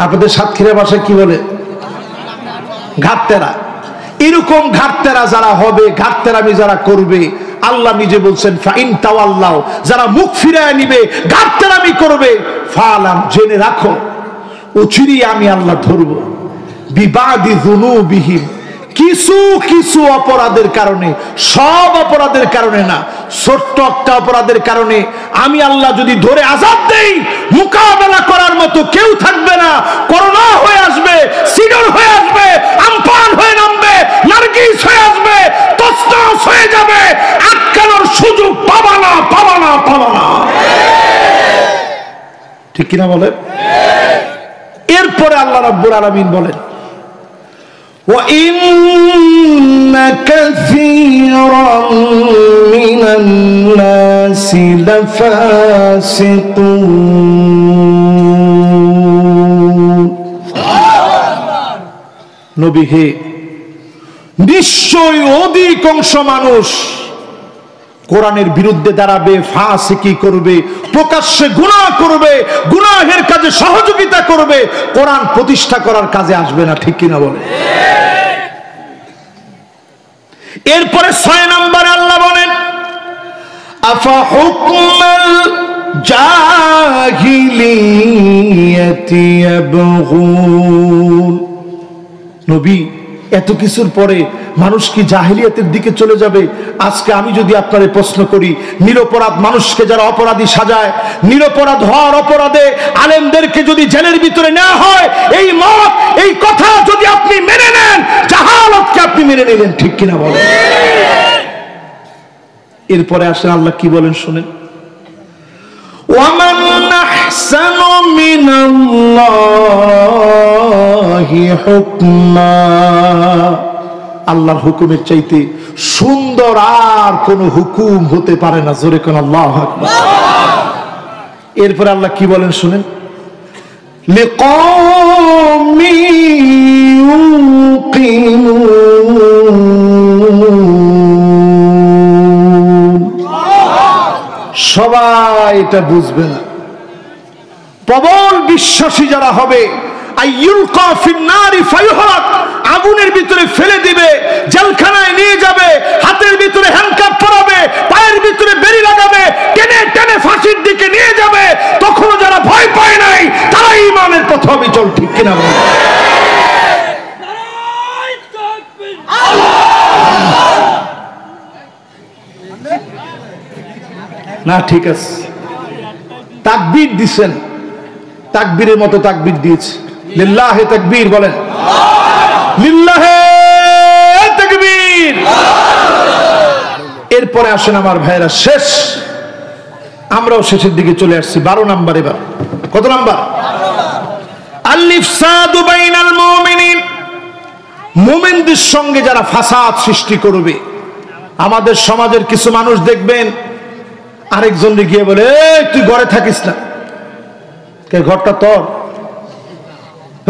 আপনাদের সাতক্ষীরা ভাষায় কি বলে? ঘাড় তেরা। এরকম ঘাড় তেরা যারা হবে, ঘাড় তেরামি যারা করবে, আল্লাহ নিজে বলছেন ফাইন তাওয়াল্লাও, যারা মুখ ফিরায় নিবে, ঘাড় তেরামি করবে, ফালাম জেনে রাখো অচিরেই আমি আল্লাহ ধরবো বিবাদি যুনুবিহিম, কিছু কিছু অপরাধের কারণে, সব অপরাধের কারণে না, ছোট্ট একটা অপরাধের কারণে আমি আল্লাহ যদি ধরে আযাব দেই, মোকাবেলা করার মতো কেউ থাকবে না। করোনা হয়ে আসবে, সিডর হয়ে আসবে, আমফান হয়ে নামবে, নারগিস হয়ে আসবে, তসনস হয়ে যাবে, আটকানোর সুযোগ পাবা না, পাবা না, পাবা না। ঠিক কিনা বলেন? এরপরে আল্লাহ রাব্বুল আলামিন বলেন وَإِنَّ كَثِيرًا مِنَ النَّاسِ لَفَاسِقُونَ। নবী হে, নিশ্চয় অধিকাংশ মানুষ কোরআনের বিরুদ্ধে দাঁড়াবে, ফাসিকি করবে, প্রকাশ্যে গুনাহ করবে, গুনাহের কাজে সহযোগিতা করবে, কোরআন প্রতিষ্ঠা করার কাজে আসবে না। ঠিক কিনা বলে? এরপরে 6 নম্বরে আল্লাহ বলেন আফা হুকমাল জাহিলিয়াতি ইয়াবগুন। নবী, এত কিছুর পরে মানুষ কি জাহিলিয়াতের দিকে চলে যাবে? আজকে আমি যদি আপনারে প্রশ্ন করি, নিরপরাধ মানুষকে যারা অপরাধী সাজায়, নিরপরাধ হওয়ার অপরাধে আলেমদেরকে যদি জেলের ভিতরে নেওয়া হয়, এই মত, এই কথা যদি আপনি মেনে নেন, জাহালতকে আপনি মেনে নিলেন। ঠিক কিনা বলেন? এরপরে আসেন আল্লাহ কি বলেন শুনেন, ওয়ামান আহসানু মিনাল্লাহি হুকমা। আল্লাহর হুকুমের চাইতে সুন্দর আর কোন হুকুম হতে পারে না। জোরে কোন আল্লাহু আকবার। এরপরে আল্লাহ কি বলেন শুনেন, লিকাওমি ইউকিনুন। সবাই এটা বুঝবে না। প্রবল বিশ্বাসী যারা হবে, আইয়ুলকা ফিন্নারি ফায়ুহরাক, আগুনের ভিতরে ফেলে দিবে, জেলখানায় নিয়ে যাবে, হাতের ভিতরে হ্যান্ডকাপ পরাবে, পায়ের ভিতরে বেড়ি লাগাবে, টেনে টেনে ফাঁসির দিকে নিয়ে যাবে, তখন যারা ভয় পায় নাই তারা ঈমানের পথে অবিচল। ঠিক কিনা বলেন? না ঠিক আছে, তাকবীর দিছেন, তাকবীরের মতো তাকবীর দিয়েছে। লিল্লাহি তাকবীর বলেন, লিল্লাহি তাকবীর। এরপরে আসেন আমার ভাইরা, শেষ, আমরাও শেষের দিকে চলে আসছি। 12 নাম্বার। এবার কত নাম্বার? আল-ইফসাদু বাইনাল মুমিনিন। মুমিনদের সঙ্গে যারা ফাসাদ সৃষ্টি করবে। আমাদের সমাজের কিছু মানুষ দেখবেন আরেকজনকে গিয়ে বলে, এই তুই ঘরে থাকিস না, কে ঘরটা তোর,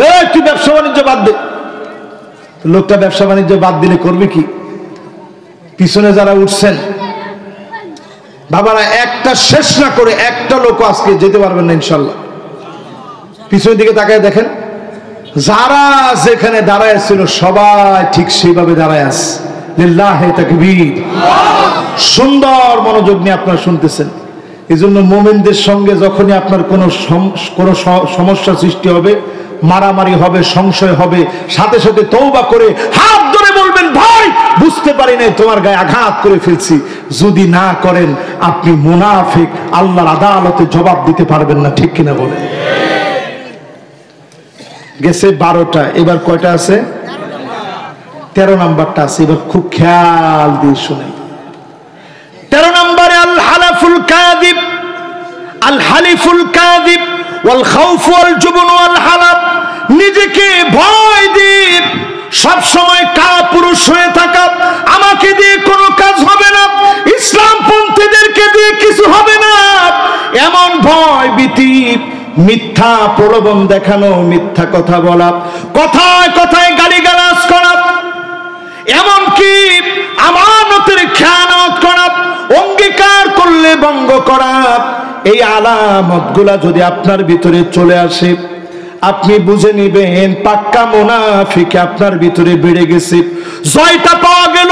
এই তুই ব্যবসা বাণিজ্য বাদ দে। লোকটা ব্যবসা বাণিজ্য বাদ দিলে করবে কি? পিছনে যারা উঠছেন বাবারা, একটা শেষ না করে একটা লোক আজকে যেতে পারবেন না ইনশাল্লাহ। পিছনের দিকে তাকায় দেখেন, যারা যেখানে দাঁড়ায় ছিল সবাই ঠিক সেইভাবে দাঁড়ায় আছে। লিল্লাহি তাকবীর। সুন্দর মনোযোগ নিয়ে আপনারা শুনতেছেন। এই জন্য মুমিনদের সঙ্গে যখনই আপনার কোনো সমস্যা সৃষ্টি হবে, মারামারি হবে, সংশয় হবে, সাথে সাথে তওবা করে হাত ধরে বলবেন, ভাই বুঝতে পারি নাই, তোমার গায়ে আঘাত করে ফেলছি। যদি না করেন আপনি মুনাফিক, আল্লাহর আদালতে জবাব দিতে পারবেন না। ঠিক কিনা বলেন? গেছে 12টা, এবার কয়টা আছে? 13 নাম্বারটা আছে। এবার খুব খেয়াল দিয়ে শুনেন। 13 নম্বরে আল হালাফুল কাযিব, আল হালিফুল কাযিব ওয়াল খাউফ ওয়াল জুবন ওয়াল হালাফ। নিজেকে ভয় দিয়ে সব সময় কাপুরুষ হয়ে থাকা, আমাকে দিয়ে কোনো কাজ হবে না, ইসলাম পন্থীদেরকে দিয়ে কিছু হবে না, মিথ্যা প্রলোভন দেখানো, মিথ্যা কথা বলা, কথায় কথায় গালিগালাজ করা, এমনকি আমানতের খেয়ানত করা, অঙ্গীকার করলে ভঙ্গ করা, এই আলামতগুলা যদি আপনার ভিতরে চলে আসে, আপনি বুঝে নিবেন পাক্কা মুনাফিক আপনার ভিতরে বেড়ে গেছে। জয়টা পাওয়া গেল,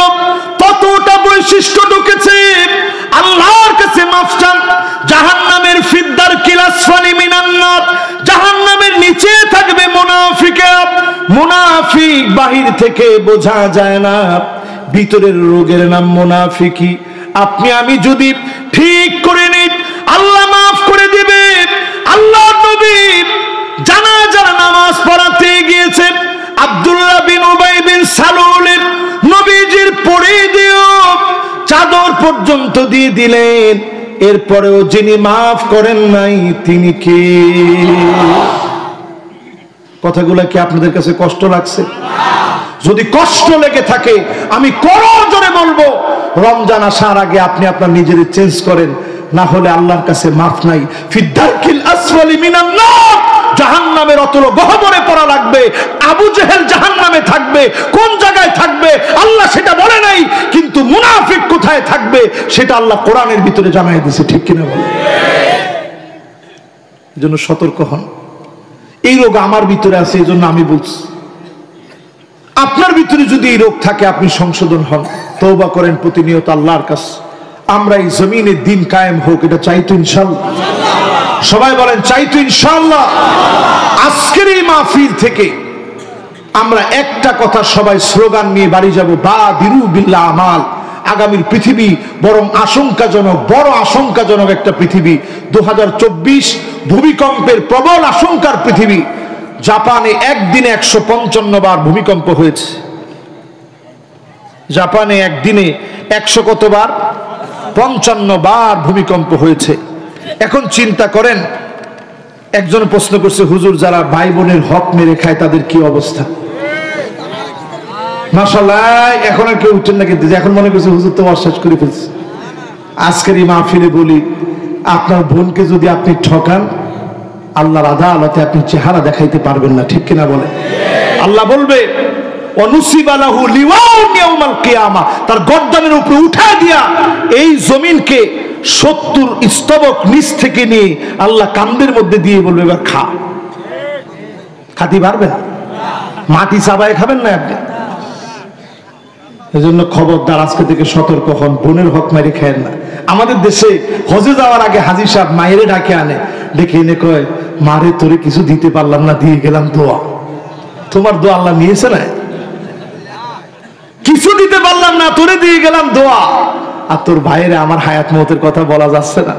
ততটা বৈশিষ্ট্য ঢুকেছে। আল্লাহর কাছে মাফ চান। জাহান্নামের ফিদ্দার কিলাসফালি মিনান নার, জাহান্নামের নিচে থাকবে মুনাফিকরা। মুনাফিক বাহির থেকে বোঝা যায় না, ভিতরের রোগের নাম মুনাফিকি। আপনি আমি যদি ঠিক করে নিই, আল্লাহ মাফ করে দিবে। আল্লাহ নবী জানাজার নামাজ পড়াতে গিয়েছেন, আব্দুল্লাহ বিন উবাই বিন সালুলের নবীজির পড়ে দিও চাদর পর্যন্ত দিয়ে দিলেন। এরপরেও যিনি মাফ করেন নাই তিনি কে? কথাগুলো কি আপনাদের কাছে কষ্ট লাগছে? যদি কষ্ট লেগে থাকে আমি করো জোরে বলবো, রমজান আসার আগে আপনি আপনার নিজের চেঞ্জ করেন, না হলে আল্লাহর কাছে মাফ নাই। ফিদ্দারকিল আসফালি মিনান নার, জাহান্নামের অতল গহ্বরে পড়া লাগবে। আবু জেহেল জাহান্নামে থাকবে, কোন জায়গায় থাকবে আল্লাহ সেটা বলে নাই, কিন্তু মুনাফিক কোথায় থাকবে সেটা আল্লাহ কোরআনের ভিতরে জানাই দিয়েছে, ঠিক কিনা বলেন? এজন্য সতর্ক হন। এই রোগ আমার ভিতরে আছে, এজন্য আমি বলছি, আপনার ভিতরে যদি এই রোগ থাকে আপনি সংশোধন হন, তওবা করেন প্রতিনিয়ত আল্লাহর কাছে। আমরা এই জমিনে দিন কায়েম হোক, এটা চাইতো ইনশাআল্লাহ। সবাই বলেন চাইতো ইনশাআল্লাহ। আজকের এই মাহফিল থেকে আমরা একটা কথা সবাই স্লোগান নিয়ে বাড়ি যাব, বাদিরু বিল্লাহ আমাল। আগামীর পৃথিবী বরং আশঙ্কাজনক, বড় আশঙ্কাজনক একটা পৃথিবী। 2024 ভূমিকম্পের প্রবল আশঙ্কার পৃথিবী। জাপানে একদিনে 155 বার ভূমিকম্প হয়েছে। জাপানে একদিনে 100 কতবার? 55 বার ভূমিকম্প হয়েছে। এখন চিন্তা করেন, একজন প্রশ্ন করছে, হুজুর যারা ভাই বোনের হক মেরে খায় তাদের কি অবস্থা? মাশাআল্লাহ, এখন আর কেউ উঠেন না, কিন্তু এখন মনে করছে হুজুর তো অশ্বাস করে ফেলছে। আজকের এই মাহফিলে বলি, আপনার বোনকে যদি আপনি ঠকান, আল্লাহর আদালতে আপনি চেহারা দেখাইতে পারবেন না, ঠিক কিনা বলে? আল্লাহ বলবে অনুসিবালাহু লিওয়াউন ইয়াউমাল কিয়ামা, তার গর্দানের উপরে উঠায় দিয়া এই জমিনকে 70 স্তবক নিচ থেকে নিয়ে আল্লাহ কান্দের মধ্যে দিয়ে বলবে এবার খা। খাতি পারবেন? মাটি চাবায় খাবেন না আপনি। এজন্য খবরদার, আজকে থেকে সতর্ক হন, বোনের হক মারি খায়েন না। আমাদের দেশে হজে যাওয়ার আগে হাজী সাহেব মায়েরে ডাকে আনে, ডেকে এনে কয়, মারে তোরে কিছু দিতে পারলাম না, দিয়ে গেলাম দোয়া। তোমার দোয়া আল্লাহ নিয়েছে না? কিছু দিতে পারলাম না, তোরে দিয়ে গেলাম দোয়া। আর তোর ভাইরে আমার হায়াত মতের কথা বলা যাচ্ছে না,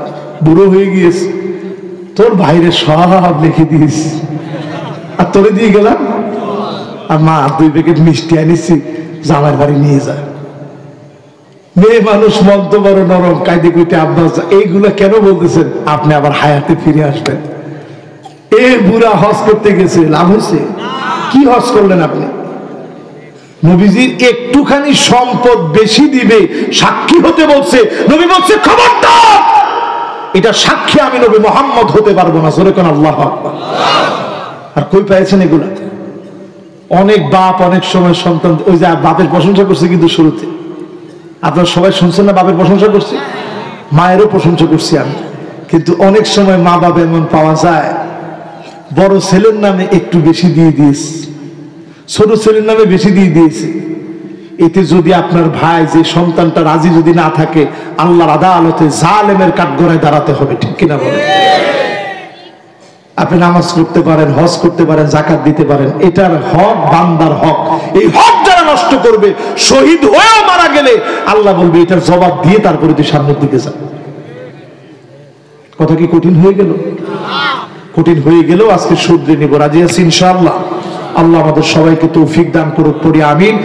বুড়ো হয়ে গিয়েছে, তোর ভাইরে সব লিখে দিয়েছি, আর তোরে দিয়ে গেলাম। আর মা 2 প্যাকেট মিষ্টি আনিছি, জামার বাড়ি নিয়ে যায়। মেয়ে মানুষ মন তো বড় নরম, কায়দে কইতে আব্বাস, এইগুলো কেন বলতেছেন? আপনি আবার হায়াতে ফিরে আসবেন। এ বুড়া হজ করতে গেছে, লাভ হয়েছে? কি হজ করলেন আপনি? নবীজির একটুখানি সম্পদ বেশি দিবে, সাক্ষী হতে বলছে। নবী বলছে খবরদার, এটা সাক্ষী আমি নবী মুহাম্মদ হতে পারবো না। জোরে কোন আল্লাহু আকবার। আর কই পেয়েছেন এগুলা? অনেক বাপ অনেক সময় সন্তান, ওই যে বাপের প্রশংসা করছে, কিন্তু শুরুতে আপনারা সবাই শুনছেন না, বাপের প্রশংসা করছি, মায়েরও প্রশংসা করছি আমি, কিন্তু অনেক সময় মা বাবা এমন পাওয়া যায়, বড় ছেলের নামে একটু বেশি দিয়ে দিয়েছে, ছোট ছেলের নামে বেশি দিয়ে দিয়েছে। এতে যদি আপনার ভাই, যে সন্তানটা রাজি যদি না থাকে, আল্লাহর আদালতে জালেমের কাঠগড়ায় দাঁড়াতে হবে, ঠিক কিনা বলেন? আপনি নামাজ পড়তে পারেন, হজ করতে পারেন, যাকাত দিতে পারেন, এটার হক বান্দার হক। এই হক যারা নষ্ট করবে, শহীদ হয়েও মারা গেলে আল্লাহ বলবে এটার জবাব দিয়ে তারপরে তুই সামনের দিকে যা। কথা কি কঠিন হয়ে গেল? কঠিন হয়ে গেলেও আজকে শুধরে নিব, রাজি আছি ইনশাআল্লাহ। আল্লাহ আমাদের সবাইকে তৌফিক দান করুক, পড়ি আমিন।